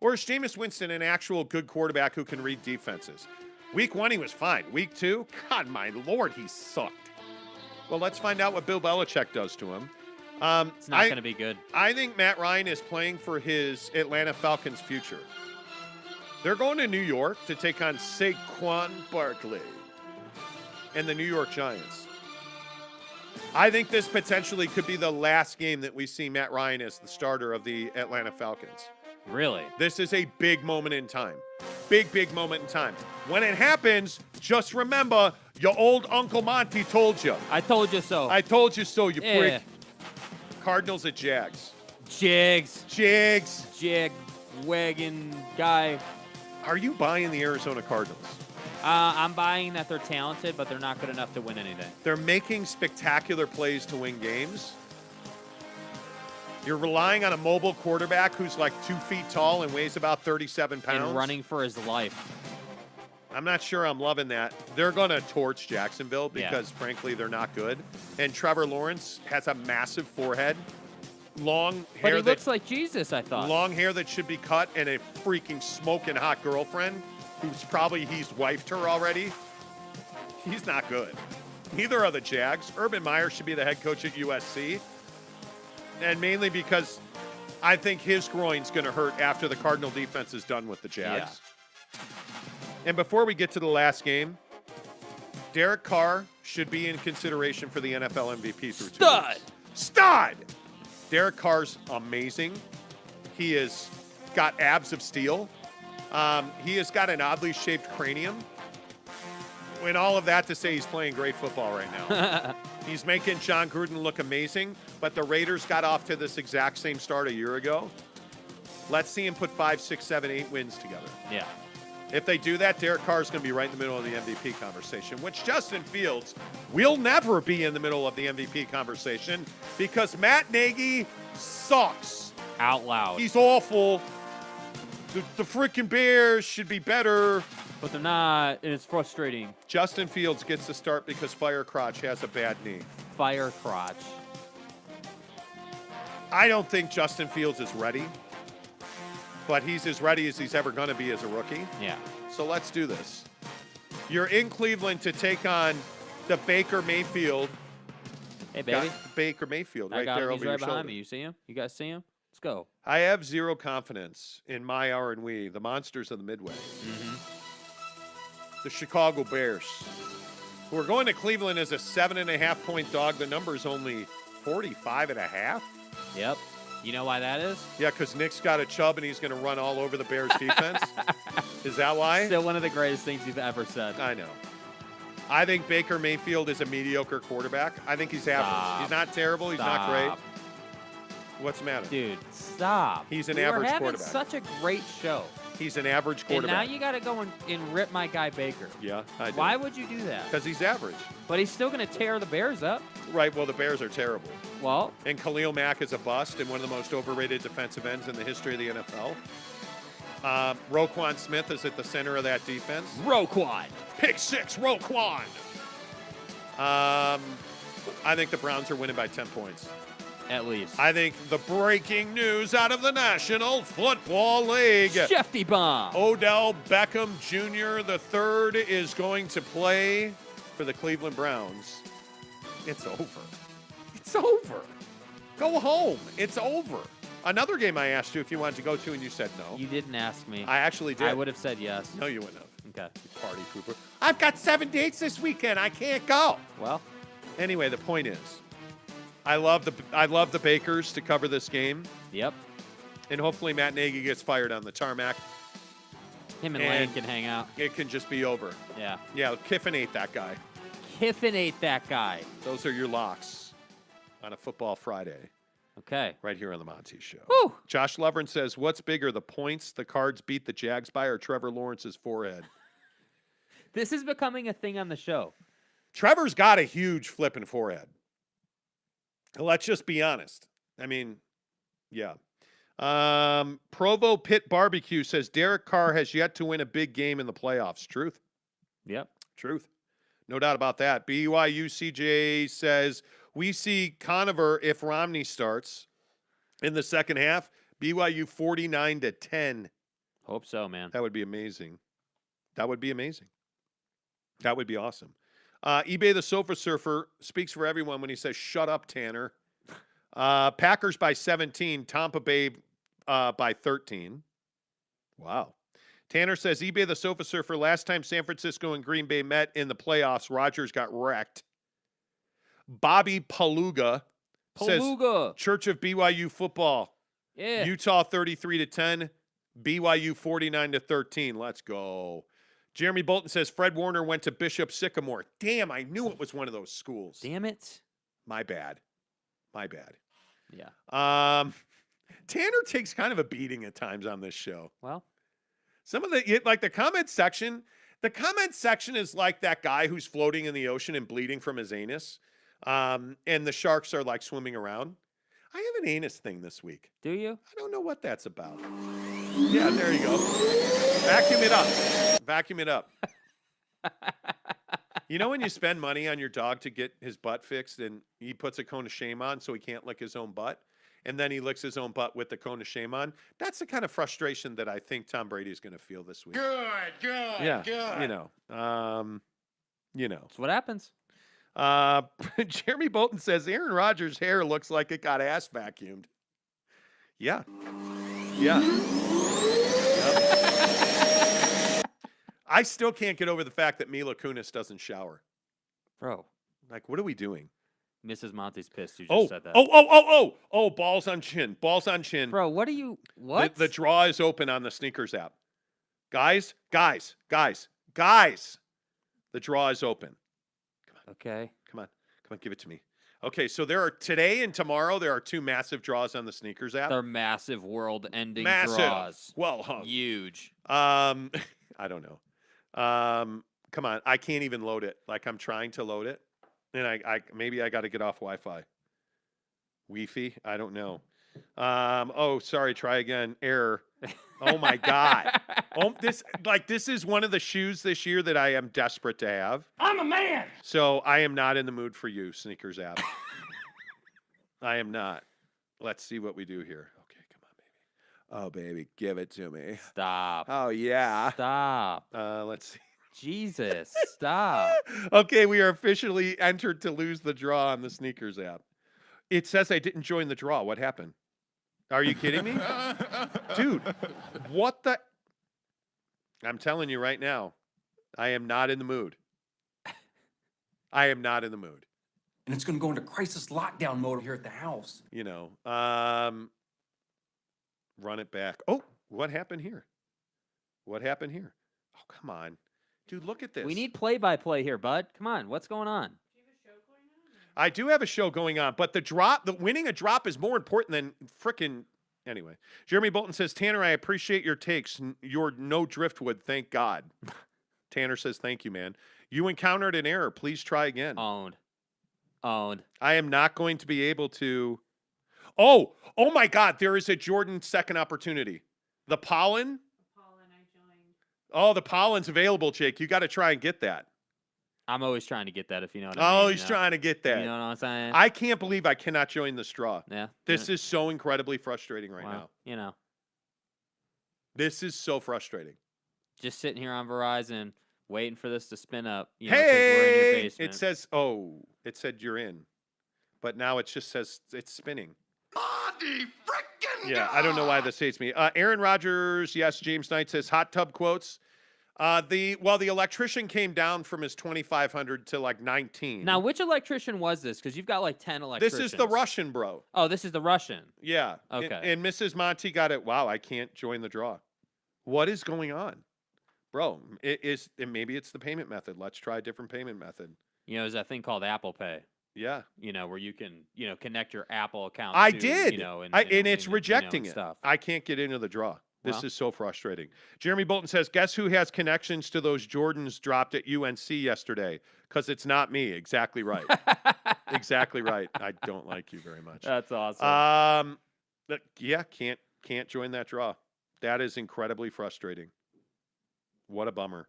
Speaker 3: Or is Jameis Winston an actual good quarterback who can read defenses? Week 1, he was fine. Week 2, God, my Lord, he sucked. Well, let's find out what Bill Belichick does to him.
Speaker 4: It's not going to be good.
Speaker 3: I think Matt Ryan is playing for his Atlanta Falcons' future. They're going to New York to take on Saquon Barkley and the New York Giants. I think this potentially could be the last game that we see Matt Ryan as the starter of the Atlanta Falcons.
Speaker 4: Really?
Speaker 3: This is a big moment in time. Big moment in time. When it happens, just remember, your old Uncle Monty told you.
Speaker 4: I told you so.
Speaker 3: I told you so, you
Speaker 4: Yeah.
Speaker 3: prick. Cardinals at Jags.
Speaker 4: Jags. Jag wagon guy.
Speaker 3: Are you buying the Arizona Cardinals?
Speaker 4: I'm buying that they're talented, but they're not good enough to win anything.
Speaker 3: They're making spectacular plays to win games. You're relying on a mobile quarterback who's like 2 feet tall and weighs about 37 pounds.
Speaker 4: And running for his life.
Speaker 3: I'm not sure I'm loving that. They're going to torch Jacksonville because, frankly, they're not good. And Trevor Lawrence has a massive forehead. Long hair.
Speaker 4: But he looks like Jesus, I thought.
Speaker 3: Long hair that should be cut and a freaking smoking hot girlfriend who's probably he's wifed her already. He's not good. Neither are the Jags. Urban Meyer should be the head coach at USC. And mainly because I think his groin's going to hurt after the Cardinal defense is done with the Jags. Yeah. And before we get to the last game, Derek Carr should be in consideration for the NFL MVP through 2 weeks. Stud! Derek Carr's amazing. He has got abs of steel. He has got an oddly shaped cranium. And all of that to say he's playing great football right now. He's making John Gruden look amazing, but the Raiders got off to this exact same start a year ago. Let's see him put 5, 6, 7, 8 wins together.
Speaker 4: Yeah.
Speaker 3: If they do that, Derek Carr is going to be right in the middle of the MVP conversation, which Justin Fields will never be in the middle of the MVP conversation because Matt Nagy sucks.
Speaker 4: Out loud.
Speaker 3: He's awful. The freaking Bears should be better.
Speaker 4: But they're not, and it's frustrating.
Speaker 3: Justin Fields gets the start because Firecrotch has a bad knee.
Speaker 4: Firecrotch.
Speaker 3: I don't think Justin Fields is ready, but he's as ready as he's ever going to be as a rookie.
Speaker 4: Yeah.
Speaker 3: So let's do this. You're in Cleveland to take on the Baker Mayfield.
Speaker 4: Hey, baby.
Speaker 3: Baker Mayfield right
Speaker 4: there
Speaker 3: over
Speaker 4: He's
Speaker 3: your
Speaker 4: right
Speaker 3: shoulder.
Speaker 4: behind me. You see him? You guys see him? Let's go.
Speaker 3: I have zero confidence in my R and we, the monsters of the Midway.
Speaker 4: Mm-hmm.
Speaker 3: The Chicago Bears, who are going to Cleveland as a 7.5-point dog. The number is only 45.5.
Speaker 4: Yep. You know why that is?
Speaker 3: Yeah, because Nick's got a chub and he's going to run all over the Bears defense. Is that why?
Speaker 4: Still one of the greatest things you've ever said.
Speaker 3: I know. I think Baker Mayfield is a mediocre quarterback. I think he's average.
Speaker 4: Stop.
Speaker 3: He's not terrible. He's not great. What's the matter?
Speaker 4: Dude, stop.
Speaker 3: He's an
Speaker 4: We're
Speaker 3: average
Speaker 4: having
Speaker 3: quarterback.
Speaker 4: Such a great show.
Speaker 3: He's an average quarterback.
Speaker 4: And now you got to go and rip my guy Baker.
Speaker 3: Yeah, I do.
Speaker 4: Why would you do that?
Speaker 3: Because he's average.
Speaker 4: But he's still going to tear the Bears up.
Speaker 3: Right, well, the Bears are terrible.
Speaker 4: Well.
Speaker 3: And Khalil Mack is a bust and one of the most overrated defensive ends in the history of the NFL. Roquan Smith is at the center of that defense.
Speaker 4: Roquan.
Speaker 3: Pick 6, Roquan. I think the Browns are winning by 10 points.
Speaker 4: At least.
Speaker 3: I think the breaking news out of the National Football League.
Speaker 4: Shefty bomb.
Speaker 3: Odell Beckham Jr. III is going to play for the Cleveland Browns. It's over. It's over. Go home. It's over. Another game I asked you if you wanted to go to, and you said no.
Speaker 4: You didn't ask me.
Speaker 3: I actually did.
Speaker 4: I would have said yes.
Speaker 3: No, you wouldn't have.
Speaker 4: Okay.
Speaker 3: You party pooper. I've got 7 dates this weekend. I can't go.
Speaker 4: Well.
Speaker 3: Anyway, the point is, I love the Bakers to cover this game.
Speaker 4: Yep.
Speaker 3: And hopefully Matt Nagy gets fired on the tarmac.
Speaker 4: Him and Lane can hang out.
Speaker 3: It can just be over.
Speaker 4: Yeah.
Speaker 3: Yeah, Kiffin ate that guy.
Speaker 4: Kiffin ate that guy.
Speaker 3: Those are your locks on a Football Friday.
Speaker 4: Okay.
Speaker 3: Right here on the Monty Show.
Speaker 4: Woo.
Speaker 3: Josh Lovren says, what's bigger, the points the Cards beat the Jags by or Trevor Lawrence's forehead?
Speaker 4: This is becoming a thing on the show.
Speaker 3: Trevor's got a huge flipping forehead. Let's just be honest. I mean, yeah. Provo Pit Barbecue says Derek Carr has yet to win a big game in the playoffs. Truth.
Speaker 4: Yep.
Speaker 3: Truth. No doubt about that. BYU CJ says we see Conover if Romney starts in the second half. BYU 49-10.
Speaker 4: Hope so, man.
Speaker 3: That would be amazing. That would be amazing. That would be awesome. eBay the Sofa Surfer speaks for everyone when he says, shut up, Tanner. Packers by 17, Tampa Bay by 13. Wow. Tanner says, eBay the Sofa Surfer, last time San Francisco and Green Bay met in the playoffs, Rodgers got wrecked. Bobby Paluga says, Church of BYU Football.
Speaker 4: Yeah.
Speaker 3: Utah 33-10, BYU 49-13. Let's go. Jeremy Bolton says Fred Warner went to Bishop Sycamore. Damn, I knew it was one of those schools.
Speaker 4: Damn it.
Speaker 3: My bad. My bad.
Speaker 4: Yeah.
Speaker 3: Tanner takes kind of a beating at times on this show.
Speaker 4: Well,
Speaker 3: some of the comment section is like that guy who's floating in the ocean and bleeding from his anus. And the sharks are like swimming around. I have an anus thing this week.
Speaker 4: Do you?
Speaker 3: I don't know what that's about. Yeah, there you go. Vacuum it up. Vacuum it up. You know when you spend money on your dog to get his butt fixed and he puts a cone of shame on so he can't lick his own butt, and then he licks his own butt with the cone of shame on? That's the kind of frustration that I think Tom Brady is going to feel this week.
Speaker 2: Good.
Speaker 3: Yeah, you know.
Speaker 4: That's what happens.
Speaker 3: Jeremy Bolton says Aaron Rodgers' hair looks like it got ass vacuumed. Yeah. Yeah. Yep. I still can't get over the fact that Mila Kunis doesn't shower.
Speaker 4: Bro.
Speaker 3: Like, what are we doing?
Speaker 4: Mrs. Monty's pissed you just said that.
Speaker 3: Oh, balls on chin. Balls on chin.
Speaker 4: Bro, what?
Speaker 3: The draw is open on the Sneakers app. Guys. The draw is open.
Speaker 4: Okay.
Speaker 3: Come on, give it to me. Okay, so today and tomorrow, there are 2 massive draws on the Sneakers app.
Speaker 4: They're massive world-ending
Speaker 3: Massive.
Speaker 4: draws.
Speaker 3: Well hung.
Speaker 4: Huge.
Speaker 3: I don't know. Come on, I can't even load it. Like, I'm trying to load it, and I maybe I got to get off Wi-Fi. Wi-Fi? I don't know. Oh, sorry. Try again. Error. Oh my God. This is one of the shoes this year that I am desperate to have.
Speaker 5: I'm a man.
Speaker 3: So I am not in the mood for you, Sneakers app. I am not. Let's see what we do here. Okay, come on, baby. Oh, baby, give it to me.
Speaker 4: Stop.
Speaker 3: Oh yeah.
Speaker 4: Stop.
Speaker 3: Let's see.
Speaker 4: Jesus. Stop.
Speaker 3: Okay, we are officially entered to lose the draw on the Sneakers app. It says I didn't join the draw. What happened? Are you kidding me? Dude, what the? I'm telling you right now, I am not in the mood. I am not in the mood.
Speaker 6: And it's going to go into crisis lockdown mode here at the house.
Speaker 3: You know, run it back. Oh, what happened here? What happened here? Oh, come on. Dude, look at this.
Speaker 4: We need play-by-play here, bud. Come on. What's going on?
Speaker 3: I do have a show going on, but the winning a drop is more important than frickin' anyway. Jeremy Bolton says, Tanner, I appreciate your takes. You're no driftwood, thank God. Tanner says, thank you, man. You encountered an error. Please try again.
Speaker 4: Owned.
Speaker 3: I am not going to be able to. Oh my God, there is a Jordan second opportunity. The pollen? Oh, the pollen's available, Jake. You got to try and get that.
Speaker 4: I'm always trying to get that, if you know what I mean.
Speaker 3: Always trying to get that.
Speaker 4: You know what I'm saying?
Speaker 3: I can't believe I cannot join the straw.
Speaker 4: Yeah.
Speaker 3: This is so incredibly frustrating right now.
Speaker 4: You know.
Speaker 3: This is so frustrating.
Speaker 4: Just sitting here on Verizon, waiting for this to spin up. You
Speaker 3: Hey!
Speaker 4: know, 'cause we're in your basement.
Speaker 3: It said you're in. But now it just says it's spinning.
Speaker 2: Monty frickin'
Speaker 3: Yeah, I don't know why this hates me. Aaron Rodgers, yes, James Knight says hot tub quotes. The electrician came down from his 2,500 to like 19.
Speaker 4: Now, which electrician was this? Because you've got like 10 electricians.
Speaker 3: This is the Russian, bro.
Speaker 4: Oh, this is the Russian.
Speaker 3: Yeah.
Speaker 4: Okay.
Speaker 3: And Mrs. Monty got it. Wow, I can't join the draw. What is going on? Bro, maybe it's the payment method. Let's try a different payment method.
Speaker 4: You know, there's that thing called Apple Pay.
Speaker 3: Yeah.
Speaker 4: You know, where you can, connect your Apple account.
Speaker 3: I
Speaker 4: to,
Speaker 3: did.
Speaker 4: You know, and
Speaker 3: it's rejecting
Speaker 4: and
Speaker 3: it.
Speaker 4: Stuff.
Speaker 3: I can't get into the draw. This
Speaker 4: Well.
Speaker 3: is so frustrating. Jeremy Bolton says, guess who has connections to those Jordans dropped at UNC yesterday? Because it's not me. Exactly right. Exactly right. I don't like you very much.
Speaker 4: That's awesome.
Speaker 3: Yeah, can't join that draw. That is incredibly frustrating. What a bummer.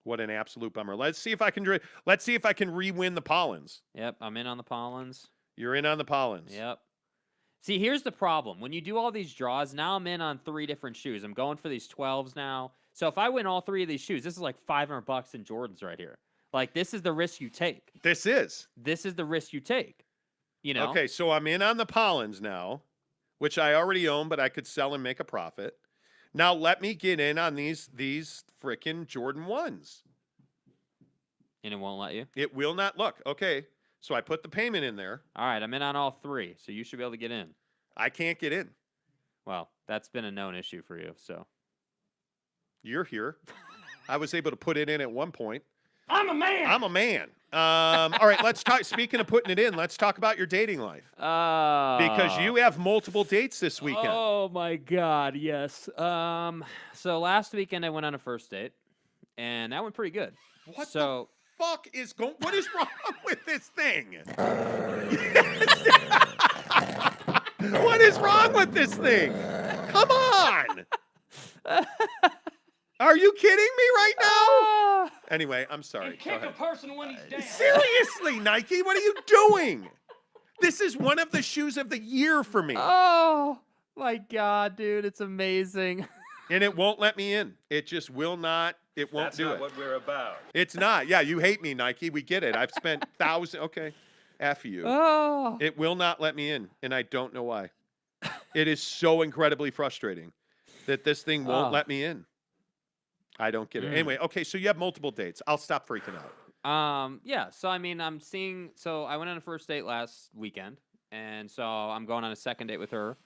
Speaker 3: What an absolute bummer. Let's see if I can re-win the Pollens.
Speaker 4: Yep, I'm in on the Pollens.
Speaker 3: You're in on the Pollens.
Speaker 4: Yep. See, here's the problem. When you do all these draws, now I'm in on 3 different shoes. I'm going for these 12s now. So if I win all 3 of these shoes, this is like $500 in Jordans right here. Like, this is the risk you take.
Speaker 3: This is
Speaker 4: the risk you take. You know?
Speaker 3: Okay, so I'm in on the Pollens now, which I already own, but I could sell and make a profit. Now let me get in on these frickin' Jordan 1s.
Speaker 4: And it won't let you?
Speaker 3: It will not. Look, okay. So I put the payment in there.
Speaker 4: All right, I'm in on all 3, so you should be able to get in.
Speaker 3: I can't get in.
Speaker 4: Well, that's been a known issue for you, so.
Speaker 3: You're here. I was able to put it in at one point.
Speaker 5: I'm a man.
Speaker 3: I'm a man. All right, let's talk. Speaking of putting it in, let's talk about your dating life. Because you have multiple dates this weekend.
Speaker 4: Oh, my God, yes. So last weekend I went on a first date, and that went pretty good.
Speaker 3: What the fuck is going? What is wrong with this thing? What is wrong with this thing? Come on. Are you kidding me right now? Anyway, I'm sorry.
Speaker 5: And kick a person when he's down.
Speaker 3: Seriously, Nike, what are you doing? This is one of the shoes of the year for me.
Speaker 4: Oh, my God, dude. It's amazing.
Speaker 3: And it won't let me in. It just will not. It won't
Speaker 2: That's
Speaker 3: do
Speaker 2: not
Speaker 3: it.
Speaker 2: what we're about.
Speaker 3: It's not. Yeah, you hate me, Nike. We get it. I've spent thousands. Okay. F you.
Speaker 4: Oh.
Speaker 3: It will not let me in, and I don't know why. It is so incredibly frustrating that this thing won't let me in. I don't get it. Anyway, okay, so you have multiple dates. I'll stop freaking out.
Speaker 4: Yeah, so I mean, I went on a first date last weekend, and so I'm going on a second date with her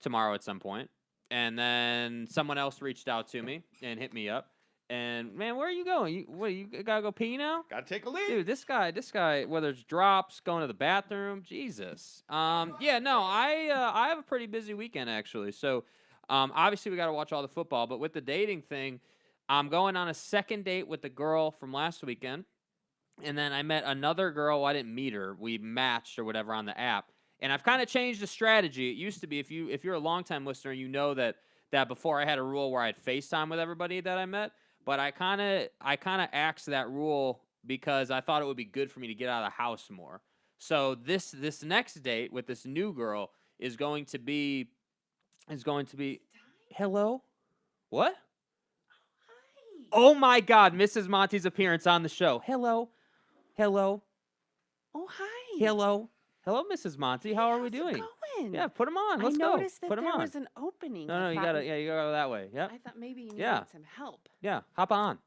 Speaker 4: tomorrow at some point. And then someone else reached out to me and hit me up. And man, where are you going? You gotta go pee now?
Speaker 3: Gotta take a leak.
Speaker 4: Dude, this guy, whether it's drops, going to the bathroom, Jesus. Yeah, no, I have a pretty busy weekend actually. So, obviously we got to watch all the football, but with the dating thing, I'm going on a second date with the girl from last weekend, and then I met another girl. Well, I didn't meet her. We matched or whatever on the app, and I've kind of changed the strategy. It used to be if you're a longtime listener, you know that before I had a rule where I'd FaceTime with everybody that I met. But I kind of axed that rule because I thought it would be good for me to get out of the house more. So this next date with this new girl is going to be hello? What? Hi. Oh my God, Mrs. Monty's appearance on the show. Hello. Hello.
Speaker 7: Oh, hi.
Speaker 4: Hello. Hello, Mrs. Monty. How are we
Speaker 7: How's it
Speaker 4: doing?
Speaker 7: going?
Speaker 4: Yeah, put them on. Let's go.
Speaker 7: I noticed that
Speaker 4: Put 'em
Speaker 7: there
Speaker 4: on.
Speaker 7: was an opening.
Speaker 4: No, you gotta go that way. Yep.
Speaker 7: I thought maybe you needed
Speaker 4: Yeah.
Speaker 7: some help.
Speaker 4: Yeah, hop on.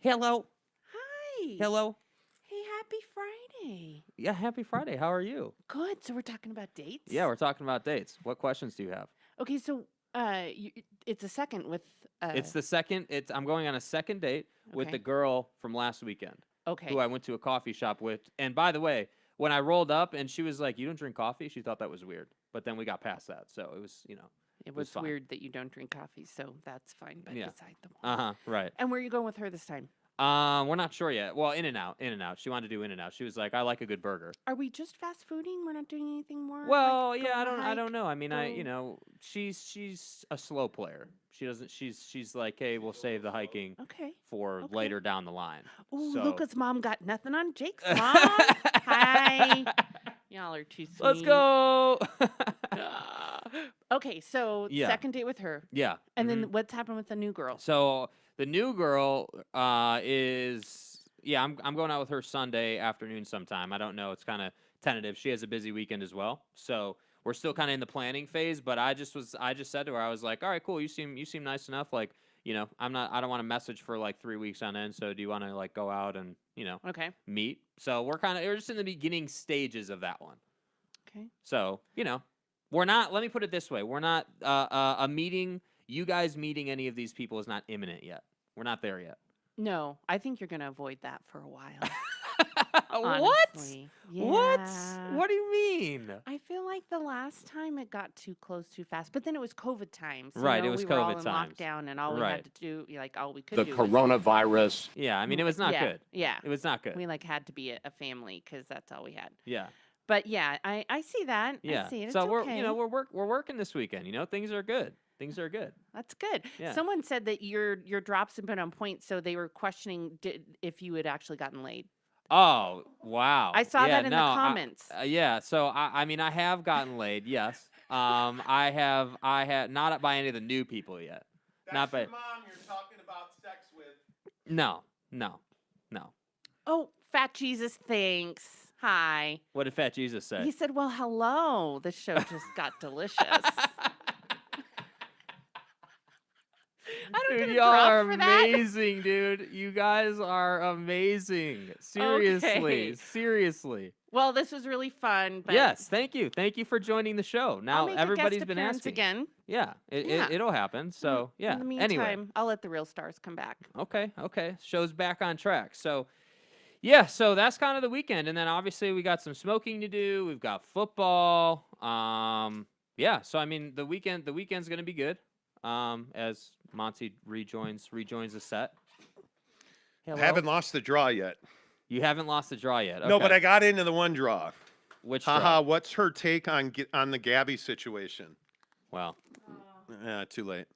Speaker 4: Hello.
Speaker 7: Hi.
Speaker 4: Hello.
Speaker 7: Hey, happy Friday.
Speaker 4: Yeah, happy Friday. How are you?
Speaker 7: Good. So we're talking about dates?
Speaker 4: Yeah, we're talking about dates. What questions do you have?
Speaker 7: Okay, so it's a second with...
Speaker 4: It's the second. I'm going on a second date with
Speaker 7: Okay.
Speaker 4: the girl from last weekend,
Speaker 7: Okay.
Speaker 4: who I went to a coffee shop with. And by the way, when I rolled up and she was like, "You don't drink coffee," she thought that was weird. But then we got past that, so it was,
Speaker 7: It
Speaker 4: was
Speaker 7: was
Speaker 4: fine.
Speaker 7: weird that you don't drink coffee, so that's fine. But
Speaker 4: Yeah.
Speaker 7: beside the point.
Speaker 4: Right.
Speaker 7: And where are you going with her this time?
Speaker 4: We're not sure yet. Well, In-N-Out. She wanted to do In-N-Out. She was like, "I like a good burger."
Speaker 7: Are we just fast fooding? We're not doing anything more?
Speaker 4: Well,
Speaker 7: like
Speaker 4: yeah,
Speaker 7: go on a
Speaker 4: I don't
Speaker 7: hike?
Speaker 4: know. I mean,
Speaker 7: Go-
Speaker 4: she's a slow player. She doesn't. She's like, "Hey, we'll save the hiking
Speaker 7: Okay.
Speaker 4: for
Speaker 7: Okay.
Speaker 4: later down the line."
Speaker 7: Ooh,
Speaker 4: So-
Speaker 7: Luca's mom got nothing on Jake's mom. Hi. Y'all are too sweet.
Speaker 4: Let's go.
Speaker 7: Okay, so
Speaker 4: Yeah.
Speaker 7: second date with her.
Speaker 4: Yeah.
Speaker 7: And then what's happened with the new girl?
Speaker 4: So the new girl is I'm going out with her Sunday afternoon sometime. I don't know. It's kind of tentative. She has a busy weekend as well, so we're still kind of in the planning phase. But I just said to her, I was like, "All right, cool. You seem nice enough. Like, I don't want to message for like 3 weeks on end. So do you want to like go out and
Speaker 7: Okay.
Speaker 4: meet?" So we're just in the beginning stages of that one.
Speaker 7: Okay.
Speaker 4: So we're not. Let me put it this way: we're not a meeting. You guys meeting any of these people is not imminent yet. We're not there yet.
Speaker 7: No, I think you're going to avoid that for a while.
Speaker 4: What?
Speaker 7: honestly.
Speaker 4: What?
Speaker 7: Yeah.
Speaker 4: What do you mean?
Speaker 7: I feel like the last time it got too close too fast, but then it was COVID times.
Speaker 4: Right, it was
Speaker 7: we were all
Speaker 4: COVID
Speaker 7: in
Speaker 4: times.
Speaker 7: lockdown, and all we
Speaker 4: Right.
Speaker 7: had to do, all we could
Speaker 2: The
Speaker 7: do was
Speaker 2: coronavirus.
Speaker 4: Yeah, I mean it was not
Speaker 7: yeah,
Speaker 4: good.
Speaker 7: Yeah,
Speaker 4: It was not good.
Speaker 7: we had to be a family because that's all we had.
Speaker 4: Yeah.
Speaker 7: But yeah, I see that.
Speaker 4: Yeah.
Speaker 7: I see it.
Speaker 4: So
Speaker 7: It's
Speaker 4: we're
Speaker 7: okay.
Speaker 4: we're working this weekend. Things are good. Things are good.
Speaker 7: That's good.
Speaker 4: Yeah.
Speaker 7: Someone said that your drops have been on point, so they were questioning if you had actually gotten laid.
Speaker 4: Oh, wow.
Speaker 7: I saw
Speaker 4: Yeah,
Speaker 7: that in the
Speaker 4: no,
Speaker 7: comments.
Speaker 4: yeah, so I mean I have gotten laid, yes. I had not by any of the new people yet. Not by
Speaker 3: mom you're talking about sex with.
Speaker 4: No.
Speaker 7: Oh, Fat Jesus, thanks. Hi.
Speaker 4: What did Fat Jesus say?
Speaker 7: He said, "Well, hello. The show just got delicious." I don't
Speaker 4: Dude,
Speaker 7: get a
Speaker 4: y'all
Speaker 7: drop
Speaker 4: are
Speaker 7: for that.
Speaker 4: amazing, dude. You guys are amazing. Seriously.
Speaker 7: Okay.
Speaker 4: Seriously.
Speaker 7: Well, this was really fun. But
Speaker 4: Yes, thank you. Thank you for joining the show.
Speaker 7: I'll
Speaker 4: Now
Speaker 7: make
Speaker 4: everybody's
Speaker 7: a guest
Speaker 4: been
Speaker 7: appearance
Speaker 4: asking.
Speaker 7: again.
Speaker 4: Yeah,
Speaker 7: Yeah.
Speaker 4: it'll happen. So, yeah.
Speaker 7: In the meantime,
Speaker 4: Anyway.
Speaker 7: I'll let the real stars come back.
Speaker 4: Okay. Show's back on track. So, yeah, so that's kind of the weekend. And then obviously we got some smoking to do. We've got football. Yeah, so I mean the weekend's going to be good. As Monty rejoins the set.
Speaker 3: I
Speaker 4: Hello?
Speaker 3: haven't lost the draw yet.
Speaker 4: You haven't lost the draw yet.
Speaker 3: No,
Speaker 4: Okay.
Speaker 3: but I got into the one draw.
Speaker 4: Which
Speaker 3: Haha,
Speaker 4: straw?
Speaker 3: what's her take on the Gabby situation?
Speaker 4: Well,
Speaker 3: Too late.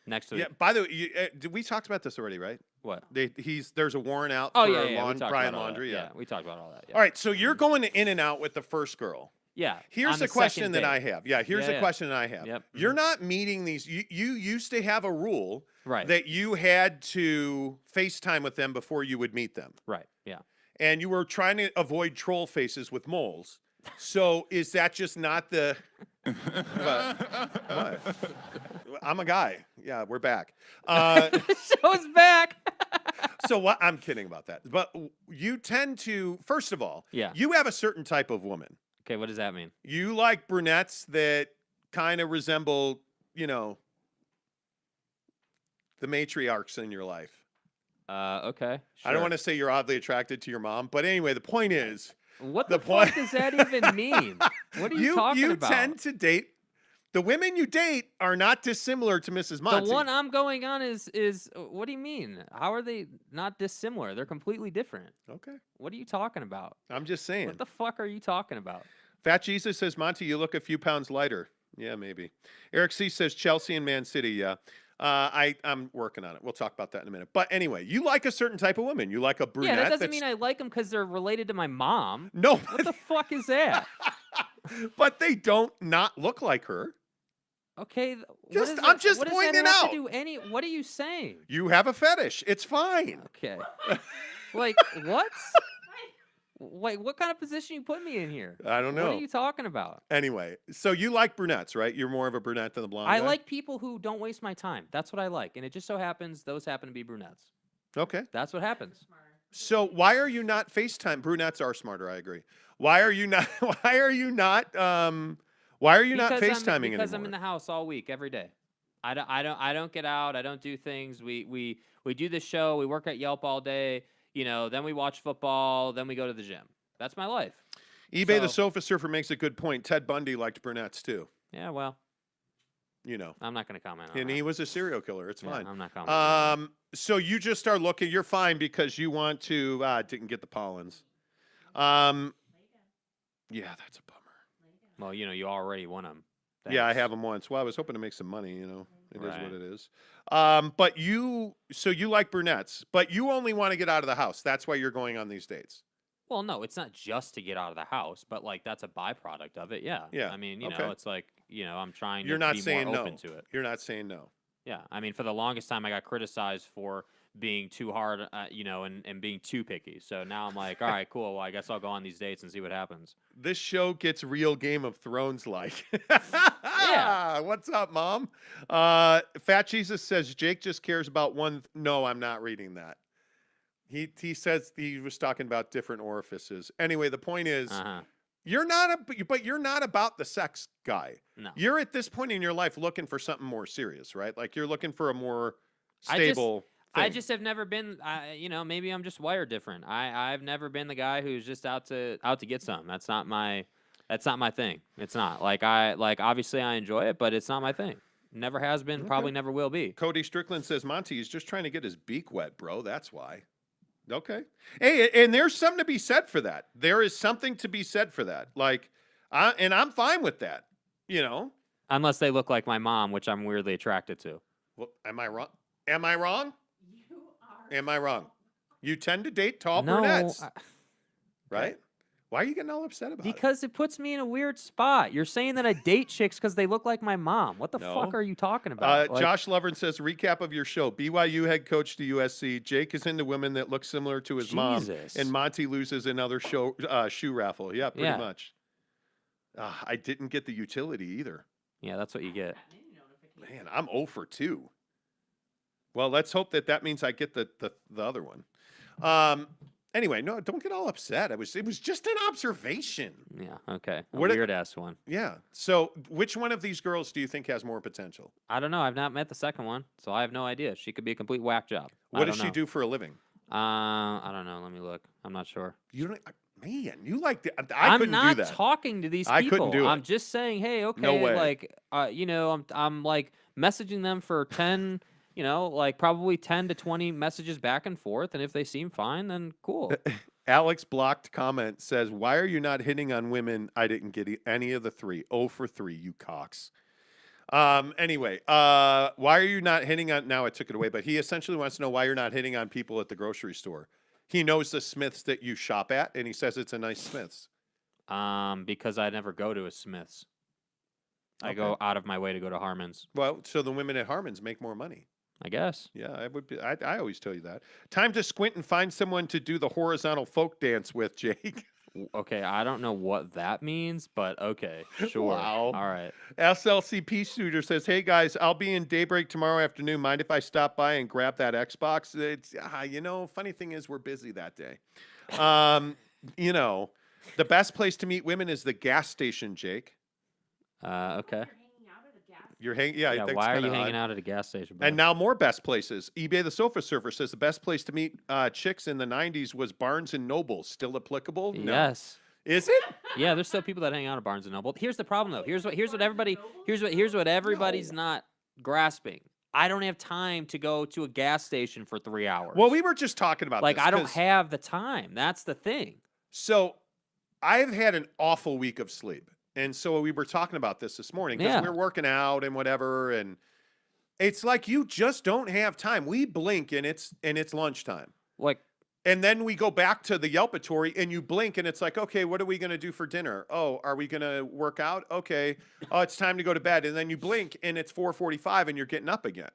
Speaker 4: next week.
Speaker 3: Yeah. By the way, we talked about this already, right?
Speaker 4: What?
Speaker 3: There's a warrant out
Speaker 4: Oh
Speaker 3: for
Speaker 4: yeah, yeah. We
Speaker 3: lawn
Speaker 4: talked
Speaker 3: Brian
Speaker 4: about all that.
Speaker 3: laundry. Yeah.
Speaker 4: We talked about all that. Yeah.
Speaker 3: All right. So you're going to In and Out with the first girl.
Speaker 4: Yeah.
Speaker 3: Here's
Speaker 4: on
Speaker 3: the
Speaker 4: the
Speaker 3: question
Speaker 4: second
Speaker 3: that
Speaker 4: date.
Speaker 3: I have. Yeah. Here's the
Speaker 4: Yeah.
Speaker 3: question that I have.
Speaker 4: Yep.
Speaker 3: You're not meeting these. You used to have a rule
Speaker 4: Right.
Speaker 3: that you had to FaceTime with them before you would meet them,
Speaker 4: Right. Yeah.
Speaker 3: and you were trying to avoid troll faces with moles. So is that just not the? What? I'm a guy. Yeah, we're back.
Speaker 4: Show's back.
Speaker 3: So what? I'm kidding about that. But you tend to, first of all,
Speaker 4: Yeah.
Speaker 3: you have a certain type of woman.
Speaker 4: Okay. What does that mean?
Speaker 3: You like brunettes that kind of resemble, the matriarchs in your life.
Speaker 4: Okay.
Speaker 3: I don't want to say you're oddly attracted to your mom, but anyway, the point is,
Speaker 4: What
Speaker 3: the
Speaker 4: the
Speaker 3: point-
Speaker 4: fuck does that even mean? What are you talking
Speaker 3: you
Speaker 4: about?
Speaker 3: tend to date. The women you date are not dissimilar to Mrs. Monty.
Speaker 4: The one I'm going on is what do you mean? How are they not dissimilar? They're completely different.
Speaker 3: Okay.
Speaker 4: What are you talking about?
Speaker 3: I'm just saying.
Speaker 4: What the fuck are you talking about?
Speaker 3: Fat Jesus says, Monty, you look a few pounds lighter. Yeah, maybe. Eric C says Chelsea and Man City. Yeah. I'm working on it. We'll talk about that in a minute. But anyway, you like a certain type of woman. You like a brunette.
Speaker 4: Yeah, that doesn't mean I like them because they're related to my mom.
Speaker 3: No,
Speaker 4: What the fuck is that?
Speaker 3: but they don't not look like her.
Speaker 4: Okay,
Speaker 3: I'm just
Speaker 4: what does
Speaker 3: pointing
Speaker 4: that have
Speaker 3: out.
Speaker 4: to do what are you saying?
Speaker 3: You have a fetish. It's fine.
Speaker 4: Okay, like what? Like what kind of position you put me in here?
Speaker 3: I don't know.
Speaker 4: What are you talking about?
Speaker 3: Anyway, so you like brunettes, right? You're more of a brunette than the blonde
Speaker 4: I
Speaker 3: guy?
Speaker 4: like people who don't waste my time. That's what I like, and it just so happens those happen to be brunettes.
Speaker 3: Okay.
Speaker 4: That's what happens.
Speaker 3: So why are you not FaceTime? Brunettes are smarter, I agree. Why are you not why are you not FaceTiming
Speaker 4: because
Speaker 3: anymore?
Speaker 4: I'm in the house all week, every day. I don't get out. I don't do things. We do the show. We work at Yelp all day. Then we watch football. Then we go to the gym. That's my life.
Speaker 3: eBay the Sofa Surfer makes a good point. Ted Bundy liked brunettes too.
Speaker 4: Yeah, well,
Speaker 3: I'm
Speaker 4: not going to comment on
Speaker 3: And
Speaker 4: that.
Speaker 3: he was a serial killer. It's fine.
Speaker 4: I'm not commenting. On that.
Speaker 3: So you just start looking. You're fine because you want to. Didn't get the pollens. Yeah, that's a bummer.
Speaker 4: Well, you already won them.
Speaker 3: Yeah, I have them once. Well, I was hoping to make some money. It is
Speaker 4: Right.
Speaker 3: what it is. But you like brunettes, but you only want to get out of the house. That's why you're going on these dates.
Speaker 4: Well, no, it's not just to get out of the house, but that's a byproduct of it. Yeah.
Speaker 3: Yeah,
Speaker 4: I mean,
Speaker 3: okay.
Speaker 4: it's like, I'm trying
Speaker 3: You're
Speaker 4: to
Speaker 3: not
Speaker 4: be
Speaker 3: saying
Speaker 4: more
Speaker 3: no.
Speaker 4: open to it.
Speaker 3: You're not saying no.
Speaker 4: Yeah. I mean, for the longest time, I got criticized for being too hard, and being too picky. So now I'm like, all right, cool. Well, I guess I'll go on these dates and see what happens.
Speaker 3: This show gets real Game of Thrones like.
Speaker 4: Yeah.
Speaker 3: What's up, Mom? Fat Jesus says Jake just cares about one. No, I'm not reading that. He says he was talking about different orifices. Anyway, the point is, you're not about the sex guy.
Speaker 4: No.
Speaker 3: You're at this point in your life looking for something more serious, right? Like you're looking for a more stable.
Speaker 4: I
Speaker 3: thing.
Speaker 4: just have never been, maybe I'm just wired different. I've never been the guy who's just out to get some. That's not my thing. It's not obviously I enjoy it, but it's not my thing. Never has been, probably never will be.
Speaker 3: Cody Strickland says Monty is just trying to get his beak wet, bro. That's why. Okay. Hey, and there's something to be said for that. There is something to be said for that. And I'm fine with that.
Speaker 4: Unless they look like my mom, which I'm weirdly attracted to.
Speaker 3: Well, am I wrong? Am I wrong? Am I wrong? You tend to date tall brunettes, right? Why are you getting all upset about it?
Speaker 4: Because it puts me in a weird spot. You're saying that I date chicks because they look like my mom. What the
Speaker 3: No.
Speaker 4: fuck are you talking about?
Speaker 3: Josh Lovern says, recap of your show. BYU head coach to USC. Jake is into women that look similar to his mom.
Speaker 4: Jesus.
Speaker 3: And Monty loses another shoe raffle. Yeah, pretty
Speaker 4: Yeah.
Speaker 3: much. I didn't get the utility either.
Speaker 4: Yeah, that's what you get.
Speaker 3: Man, I'm 0 for 2. Well, let's hope that means I get the other one. Anyway, no, don't get all upset. It was just an observation.
Speaker 4: Yeah, okay. A
Speaker 3: What-
Speaker 4: weird-ass one.
Speaker 3: Yeah. So which one of these girls do you think has more potential?
Speaker 4: I don't know. I've not met the second one, so I have no idea. She could be a complete whack job.
Speaker 3: What does she do for a living?
Speaker 4: I don't know. Let me look. I'm not sure.
Speaker 3: You don't. Man, you like the, I couldn't
Speaker 4: I'm not
Speaker 3: do that.
Speaker 4: talking to these people.
Speaker 3: I couldn't do it.
Speaker 4: I'm just saying, hey, okay,
Speaker 3: No way.
Speaker 4: I'm like messaging them for 10, probably 10 to 20 messages back and forth, and if they seem fine, then cool.
Speaker 3: Alex blocked comment says, "Why are you not hitting on women? I didn't get any of the 3. 0 for 3, you cocks." Anyway, why are you not hitting on? Now I took it away, but he essentially wants to know why you're not hitting on people at the grocery store. He knows the Smiths that you shop at, and he says it's a nice Smiths.
Speaker 4: Because I never go to a Smith's. I go out of my way to go to Harmon's.
Speaker 3: Well, so the women at Harmon's make more money.
Speaker 4: I guess.
Speaker 3: Yeah, I would. I always tell you that. Time to squint and find someone to do the horizontal folk dance with, Jake.
Speaker 4: Okay, I don't know what that means, but okay, sure.
Speaker 3: Wow.
Speaker 4: All right.
Speaker 3: SLCP shooter says, "Hey guys, I'll be in Daybreak tomorrow afternoon. Mind if I stop by and grab that Xbox?" It's funny thing is we're busy that day. The best place to meet women is the gas station, Jake.
Speaker 4: Okay.
Speaker 3: You're hanging. Yeah,
Speaker 4: Yeah. Why are you hanging out at a gas station? Bro?
Speaker 3: And now more best places. eBay the Sofa Surfer says the best place to meet chicks in the 90s was Barnes and Noble. Still applicable? No.
Speaker 4: Yes.
Speaker 3: Is it?
Speaker 4: Yeah, there's still people that hang out at Barnes and Noble. Here's the problem though. Here's what everybody's not grasping. I don't have time to go to a gas station for 3 hours.
Speaker 3: Well, we were just talking about
Speaker 4: like
Speaker 3: this,
Speaker 4: I don't have the time. That's the thing.
Speaker 3: So I've had an awful week of sleep. And so we were talking about this morning because we were working out and whatever. And it's like you just don't have time. We blink and it's lunchtime. And then we go back to the Yelpatory and you blink and it's like, okay, what are we going to do for dinner? Oh, are we going to work out? Okay. Oh, it's time to go to bed. And then you blink and it's 4:45 and you're getting up again.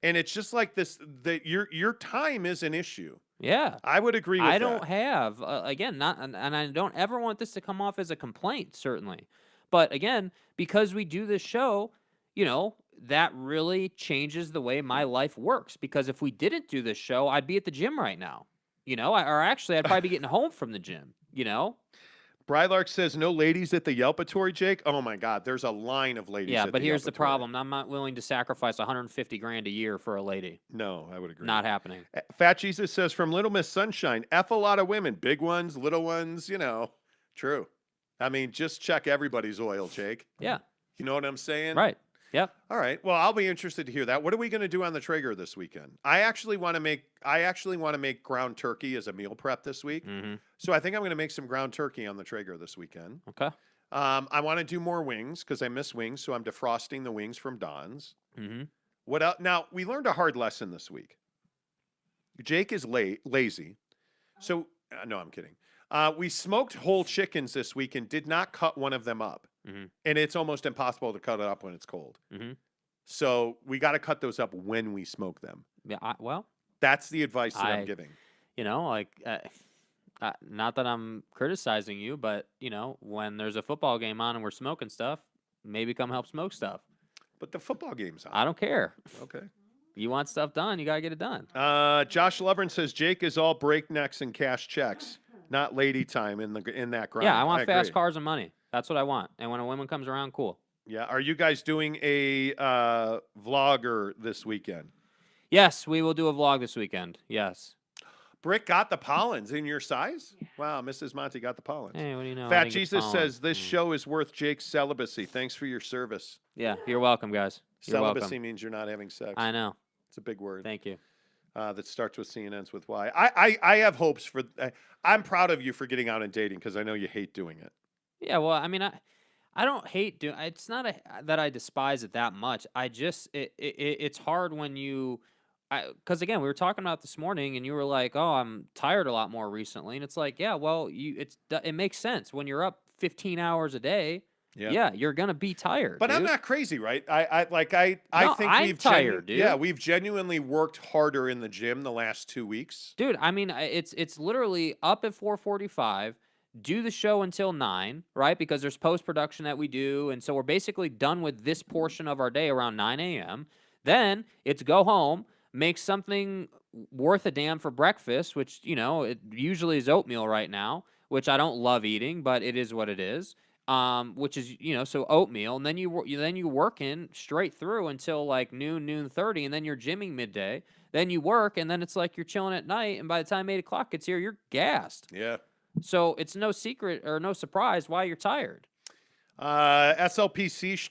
Speaker 3: And it's just like this, your time is an issue.
Speaker 4: Yeah.
Speaker 3: I would agree with that.
Speaker 4: I don't have, again, and I don't ever want this to come off as a complaint, certainly. But again, because we do this show, that really changes the way my life works. Because if we didn't do this show, I'd be at the gym right now. Or actually, I'd probably be getting home from the gym,
Speaker 3: Brylark says, no ladies at the Yelpatory, Jake. Oh, my God. There's a line of ladies
Speaker 4: Yeah,
Speaker 3: at
Speaker 4: but
Speaker 3: the
Speaker 4: here's the
Speaker 3: Yelpatory.
Speaker 4: problem. I'm not willing to sacrifice $150,000 a year for a lady.
Speaker 3: No, I would agree.
Speaker 4: Not happening.
Speaker 3: Fat Jesus says, from Little Miss Sunshine, F a lot of women. Big ones, little ones, True. I mean, just check everybody's oil, Jake.
Speaker 4: Yeah.
Speaker 3: You know what I'm saying?
Speaker 4: Right. Yep.
Speaker 3: All right. Well, I'll be interested to hear that. What are we going to do on the Traeger this weekend? I actually want to make ground turkey as a meal prep this week.
Speaker 4: Mm-hmm.
Speaker 3: So I think I'm going to make some ground turkey on the Traeger this weekend.
Speaker 4: Okay.
Speaker 3: I want to do more wings because I miss wings, so I'm defrosting the wings from Don's.
Speaker 4: Mm-hmm.
Speaker 3: What else? Now, we learned a hard lesson this week. Jake is lazy. So, no, I'm kidding. We smoked whole chickens this week and did not cut one of them up.
Speaker 4: Mm-hmm.
Speaker 3: And it's almost impossible to cut it up when it's cold.
Speaker 4: Mm-hmm.
Speaker 3: So we got to cut those up when we smoke them.
Speaker 4: Yeah.
Speaker 3: That's the advice that I'm giving.
Speaker 4: Not that I'm criticizing you, but, when there's a football game on and we're smoking stuff, maybe come help smoke stuff.
Speaker 3: But the football game's on.
Speaker 4: I don't care.
Speaker 3: Okay.
Speaker 4: You want stuff done, you got to get it done.
Speaker 3: Josh Lovren says Jake is all breaknecks and cash checks, not lady time in that grind.
Speaker 4: Yeah, I want fast
Speaker 3: agree.
Speaker 4: cars and money. That's what I want. And when a woman comes around, cool.
Speaker 3: Yeah. Are you guys doing a vlogger this weekend?
Speaker 4: Yes, we will do a vlog this weekend. Yes.
Speaker 3: Brick got the pollens in your size? Wow, Mrs. Monty got the pollens.
Speaker 4: Hey, what do you know?
Speaker 3: Fat Jesus says this show is worth Jake's celibacy. Thanks for your service.
Speaker 4: Yeah, you're welcome, guys. You're
Speaker 3: Celibacy
Speaker 4: welcome.
Speaker 3: means you're not having sex.
Speaker 4: I know.
Speaker 3: It's a big word.
Speaker 4: Thank you.
Speaker 3: That starts with C and ends with Y. I have hopes for. I'm proud of you for getting out and dating because I know you hate doing it.
Speaker 4: Yeah, well, I mean, I don't hate doing. It's not that I despise it that much. I just it's hard when you. Because again, we were talking about this morning, and you were like, "Oh, I'm tired a lot more recently," and it's like, yeah, well, it makes sense when you're up 15 hours a day. Yeah, you're gonna be tired.
Speaker 3: But
Speaker 4: dude.
Speaker 3: I'm not crazy, right? I think
Speaker 4: I'm tired, dude.
Speaker 3: Yeah, we've genuinely worked harder in the gym the last 2 weeks.
Speaker 4: Dude, I mean, it's literally up at 4:45. Do the show until 9, right? Because there's post-production that we do. And so we're basically done with this portion of our day around 9 a.m. Then it's go home, make something worth a damn for breakfast, which, it usually is oatmeal right now, which I don't love eating, but it is what it is. Which is, so oatmeal. And then you work in straight through until like noon 30, and then you're gymming midday. Then you work, and then it's like you're chilling at night. And by the time 8 o'clock gets here, you're gassed.
Speaker 3: Yeah.
Speaker 4: So it's no secret or no surprise why you're tired.
Speaker 3: SLPC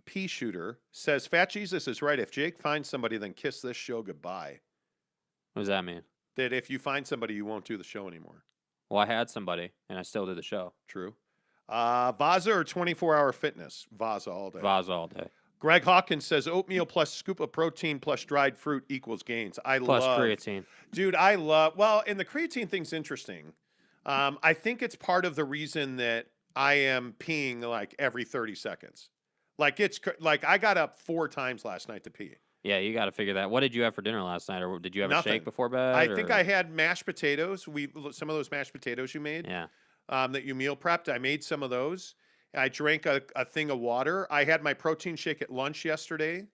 Speaker 3: P shooter says Fat Jesus is right. If Jake finds somebody, then kiss this show goodbye.
Speaker 4: What does that mean?
Speaker 3: that if you find somebody, you won't do the show anymore.
Speaker 4: Well, I had somebody, and I still did the show.
Speaker 3: True. Vaza or 24-hour fitness? Vaza all day.
Speaker 4: Vaza all day.
Speaker 3: Greg Hawkins says oatmeal plus scoop of protein plus dried fruit equals gains.
Speaker 4: Plus creatine.
Speaker 3: Dude, well, and the creatine thing's interesting. I think it's part of the reason that I am peeing like every 30 seconds. Like I got up 4 times last night to pee.
Speaker 4: Yeah, you got to figure that. What did you have for dinner last night, or did you have a shake before bed?
Speaker 3: I think I had mashed potatoes. Some of those mashed potatoes you made.
Speaker 4: Yeah.
Speaker 3: That you meal prepped. I made some of those. I drank a thing of water. I had my protein shake at lunch yesterday,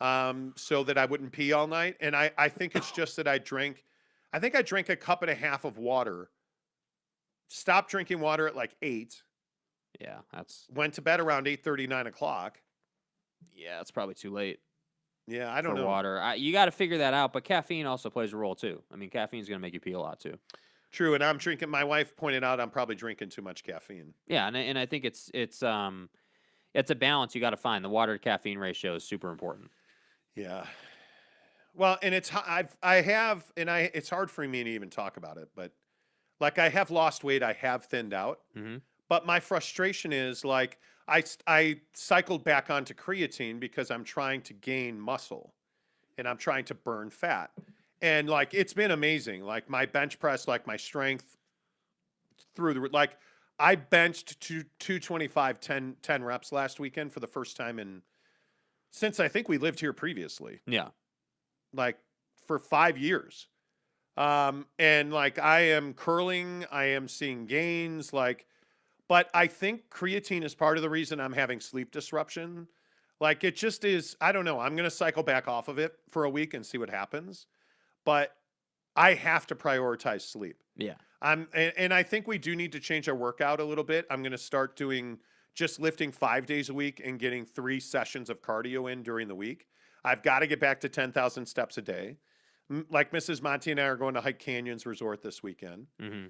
Speaker 3: so that I wouldn't pee all night. And I think it's just that I drank a cup and a half of water. Stopped drinking water at like 8.
Speaker 4: Yeah,
Speaker 3: went to bed around 8:30, 9 o'clock.
Speaker 4: Yeah, it's probably too late.
Speaker 3: Yeah, I don't know.
Speaker 4: Water. You got to figure that out, but caffeine also plays a role too. I mean, caffeine's going to make you pee a lot too.
Speaker 3: True, and I'm drinking. My wife pointed out I'm probably drinking too much caffeine.
Speaker 4: Yeah, and I think it's a balance you got to find. The water to caffeine ratio is super important.
Speaker 3: Yeah. Well, and it's hard for me to even talk about it, but like I have lost weight, I have thinned out.
Speaker 4: Mm-hmm.
Speaker 3: But my frustration is like I cycled back onto creatine because I'm trying to gain muscle and I'm trying to burn fat. And like it's been amazing. Like my bench press, like my strength like I benched 225 10 reps last weekend for the first time since I think we lived here previously.
Speaker 4: Yeah.
Speaker 3: Like for 5 years. And like I am curling, I am seeing gains, but I think creatine is part of the reason I'm having sleep disruption. Like it just is, I don't know. I'm going to cycle back off of it for a week and see what happens. But I have to prioritize sleep.
Speaker 4: Yeah.
Speaker 3: And I think we do need to change our workout a little bit. I'm going to start doing just lifting 5 days a week and getting 3 sessions of cardio in during the week. I've got to get back to 10,000 steps a day. Like Mrs. Monty and I are going to Hike Canyons Resort this weekend.
Speaker 4: Mm-hmm.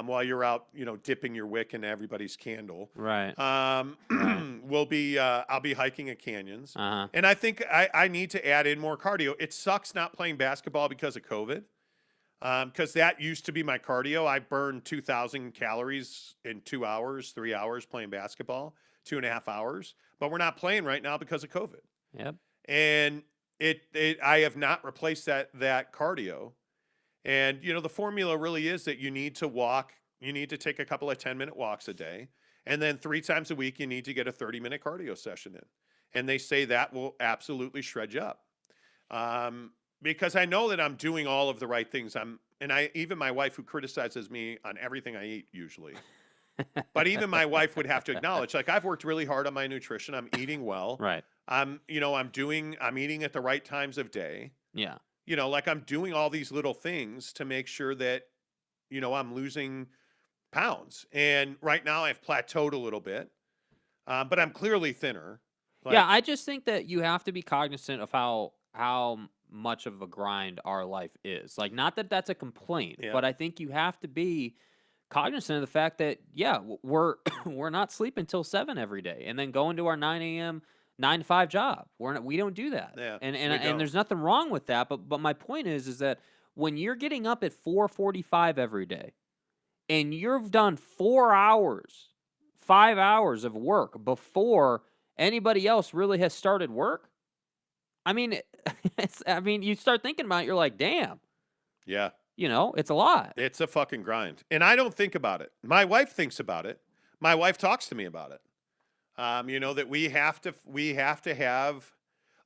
Speaker 3: While you're out, dipping your wick in everybody's candle.
Speaker 4: Right.
Speaker 3: I'll be hiking at Canyons.
Speaker 4: Uh-huh.
Speaker 3: And I think I need to add in more cardio. It sucks not playing basketball because of COVID. Because that used to be my cardio. I burned 2,000 calories in 2 hours, 3 hours playing basketball, 2.5 hours. But we're not playing right now because of COVID.
Speaker 4: Yep.
Speaker 3: And I have not replaced that cardio. And, the formula really is that you need to walk, you need to take a couple of 10-minute walks a day. And then 3 times a week, you need to get a 30-minute cardio session in. And they say that will absolutely shred you up. Because I know that I'm doing all of the right things. Even my wife, who criticizes me on everything I eat usually, but even my wife would have to acknowledge, like, I've worked really hard on my nutrition. I'm eating well.
Speaker 4: Right.
Speaker 3: I'm eating at the right times of day.
Speaker 4: Yeah.
Speaker 3: Like I'm doing all these little things to make sure that, I'm losing pounds. And right now I've plateaued a little bit, but I'm clearly thinner.
Speaker 4: Yeah, I just think that you have to be cognizant of how much of a grind our life is. Like, not that that's a complaint, but I think you have to be cognizant of the fact that, yeah, we're not sleeping till 7 every day and then going to our 9 a.m. 9 to 5 job. We don't do that.
Speaker 3: Yeah,
Speaker 4: and there's nothing wrong with that. But my point is that when you're getting up at 4:45 every day and you've done 4 hours, 5 hours of work before anybody else really has started work, I mean, you start thinking about it, you're like, damn.
Speaker 3: Yeah.
Speaker 4: It's a lot.
Speaker 3: It's a fucking grind. And I don't think about it. My wife thinks about it. My wife talks to me about it. That we have to have,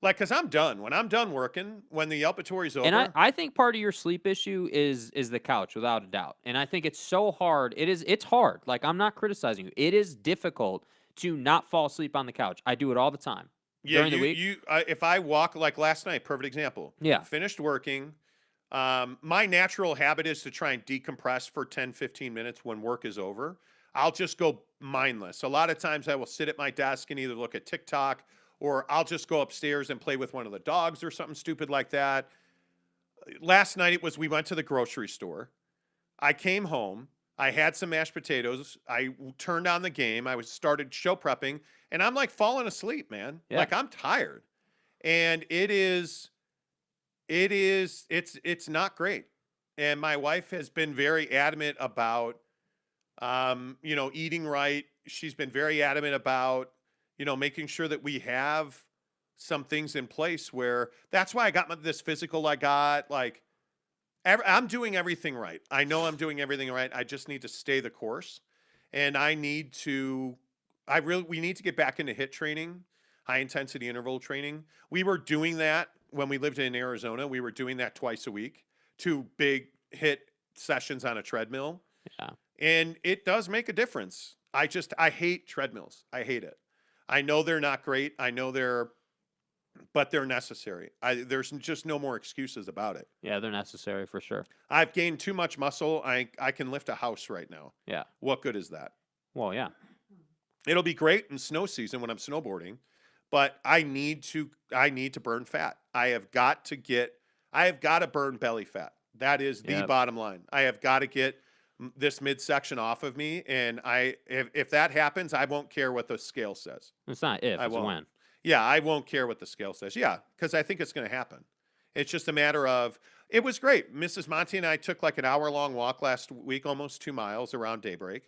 Speaker 3: like, because I'm done. When I'm done working, when the Yelpatory's over.
Speaker 4: And I think part of your sleep issue is the couch, without a doubt. And I think it's so hard. It's hard. Like, I'm not criticizing you. It is difficult to not fall asleep on the couch. I do it all the time.
Speaker 3: Yeah,
Speaker 4: during the week.
Speaker 3: If I walk, like last night, perfect example.
Speaker 4: Yeah.
Speaker 3: Finished working. My natural habit is to try and decompress for 10, 15 minutes when work is over. I'll just go mindless. A lot of times I will sit at my desk and either look at TikTok or I'll just go upstairs and play with one of the dogs or something stupid like that. Last night we went to the grocery store. I came home. I had some mashed potatoes. I turned on the game. I started show prepping and I'm like falling asleep, man.
Speaker 4: Yeah.
Speaker 3: Like I'm tired. And it's not great. And my wife has been very adamant about, eating right. She's been very adamant about, making sure that we have some things in place where that's why I got this physical I got. Like, I'm doing everything right. I know I'm doing everything right. I just need to stay the course. And we need to get back into HIIT training, high intensity interval training. We were doing that when we lived in Arizona. We were doing that twice a week, 2 big HIIT sessions on a treadmill.
Speaker 4: Yeah.
Speaker 3: And it does make a difference. I hate treadmills. I hate it. I know they're not great. But they're necessary. There's just no more excuses about it.
Speaker 4: Yeah, they're necessary for sure.
Speaker 3: I've gained too much muscle. I can lift a house right now.
Speaker 4: Yeah.
Speaker 3: What good is that?
Speaker 4: Well, yeah.
Speaker 3: It'll be great in snow season when I'm snowboarding, but I need to burn fat. I have got to burn belly fat. That is the bottom line. I have got to get this midsection off of me, and if that happens, I won't care what the scale says.
Speaker 4: It's not if, it's when.
Speaker 3: Yeah, I won't care what the scale says. Yeah, because I think it's going to happen. It's just a matter of, it was great. Mrs. Monty and I took like an hour-long walk last week, almost 2 miles around daybreak.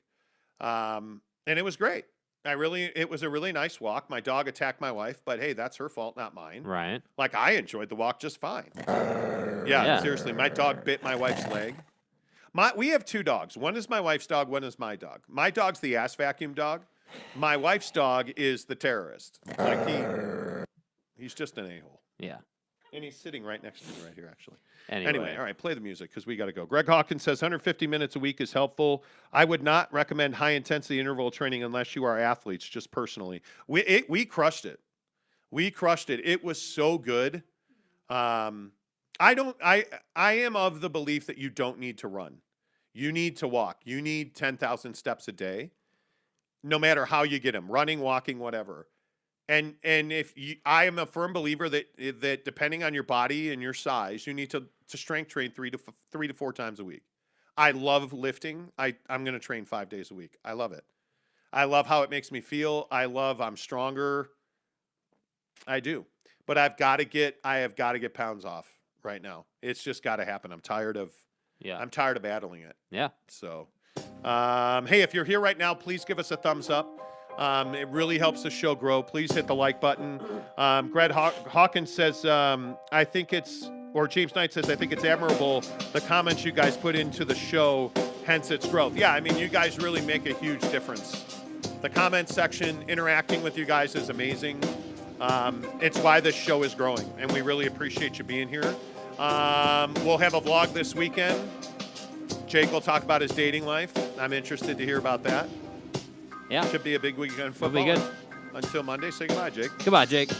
Speaker 3: And it was great. It was a really nice walk. My dog attacked my wife, but hey, that's her fault, not mine.
Speaker 4: Right.
Speaker 3: Like, I enjoyed the walk just fine. Yeah, seriously. My dog bit my wife's leg. We have 2 dogs. One is my wife's dog, one is my dog. My dog's the ass vacuum dog. My wife's dog is the terrorist. Like, he's just an a-hole.
Speaker 4: Yeah.
Speaker 3: And he's sitting right next to me right here, actually.
Speaker 4: Anyway,
Speaker 3: all right, play the music because we got to go. Greg Hawkins says 150 minutes a week is helpful. I would not recommend high-intensity interval training unless you are athletes, just personally. We crushed it. We crushed it. It was so good. I am of the belief that you don't need to run. You need to walk. You need 10,000 steps a day. No matter how you get them, running, walking, whatever. And I am a firm believer that depending on your body and your size, you need to strength train 3 to 4 times a week. I love lifting. I'm going to train 5 days a week. I love it. I love how it makes me feel. I'm stronger. I do. But I have got to get pounds off right now. It's just got to happen. I'm tired of battling it.
Speaker 4: Yeah.
Speaker 3: So, hey, if you're here right now, please give us a thumbs up. It really helps the show grow. Please hit the like button. Greg Hawkins says, James Knight says, I think it's admirable the comments you guys put into the show, hence its growth. Yeah, I mean, you guys really make a huge difference. The comment section, interacting with you guys is amazing. It's why this show is growing, and we really appreciate you being here. We'll have a vlog this weekend. Jake will talk about his dating life. I'm interested to hear about that.
Speaker 4: Yeah.
Speaker 3: Should be a big weekend football.
Speaker 4: It'll be good.
Speaker 3: Until Monday, say goodbye, Jake.
Speaker 4: Goodbye, Jake.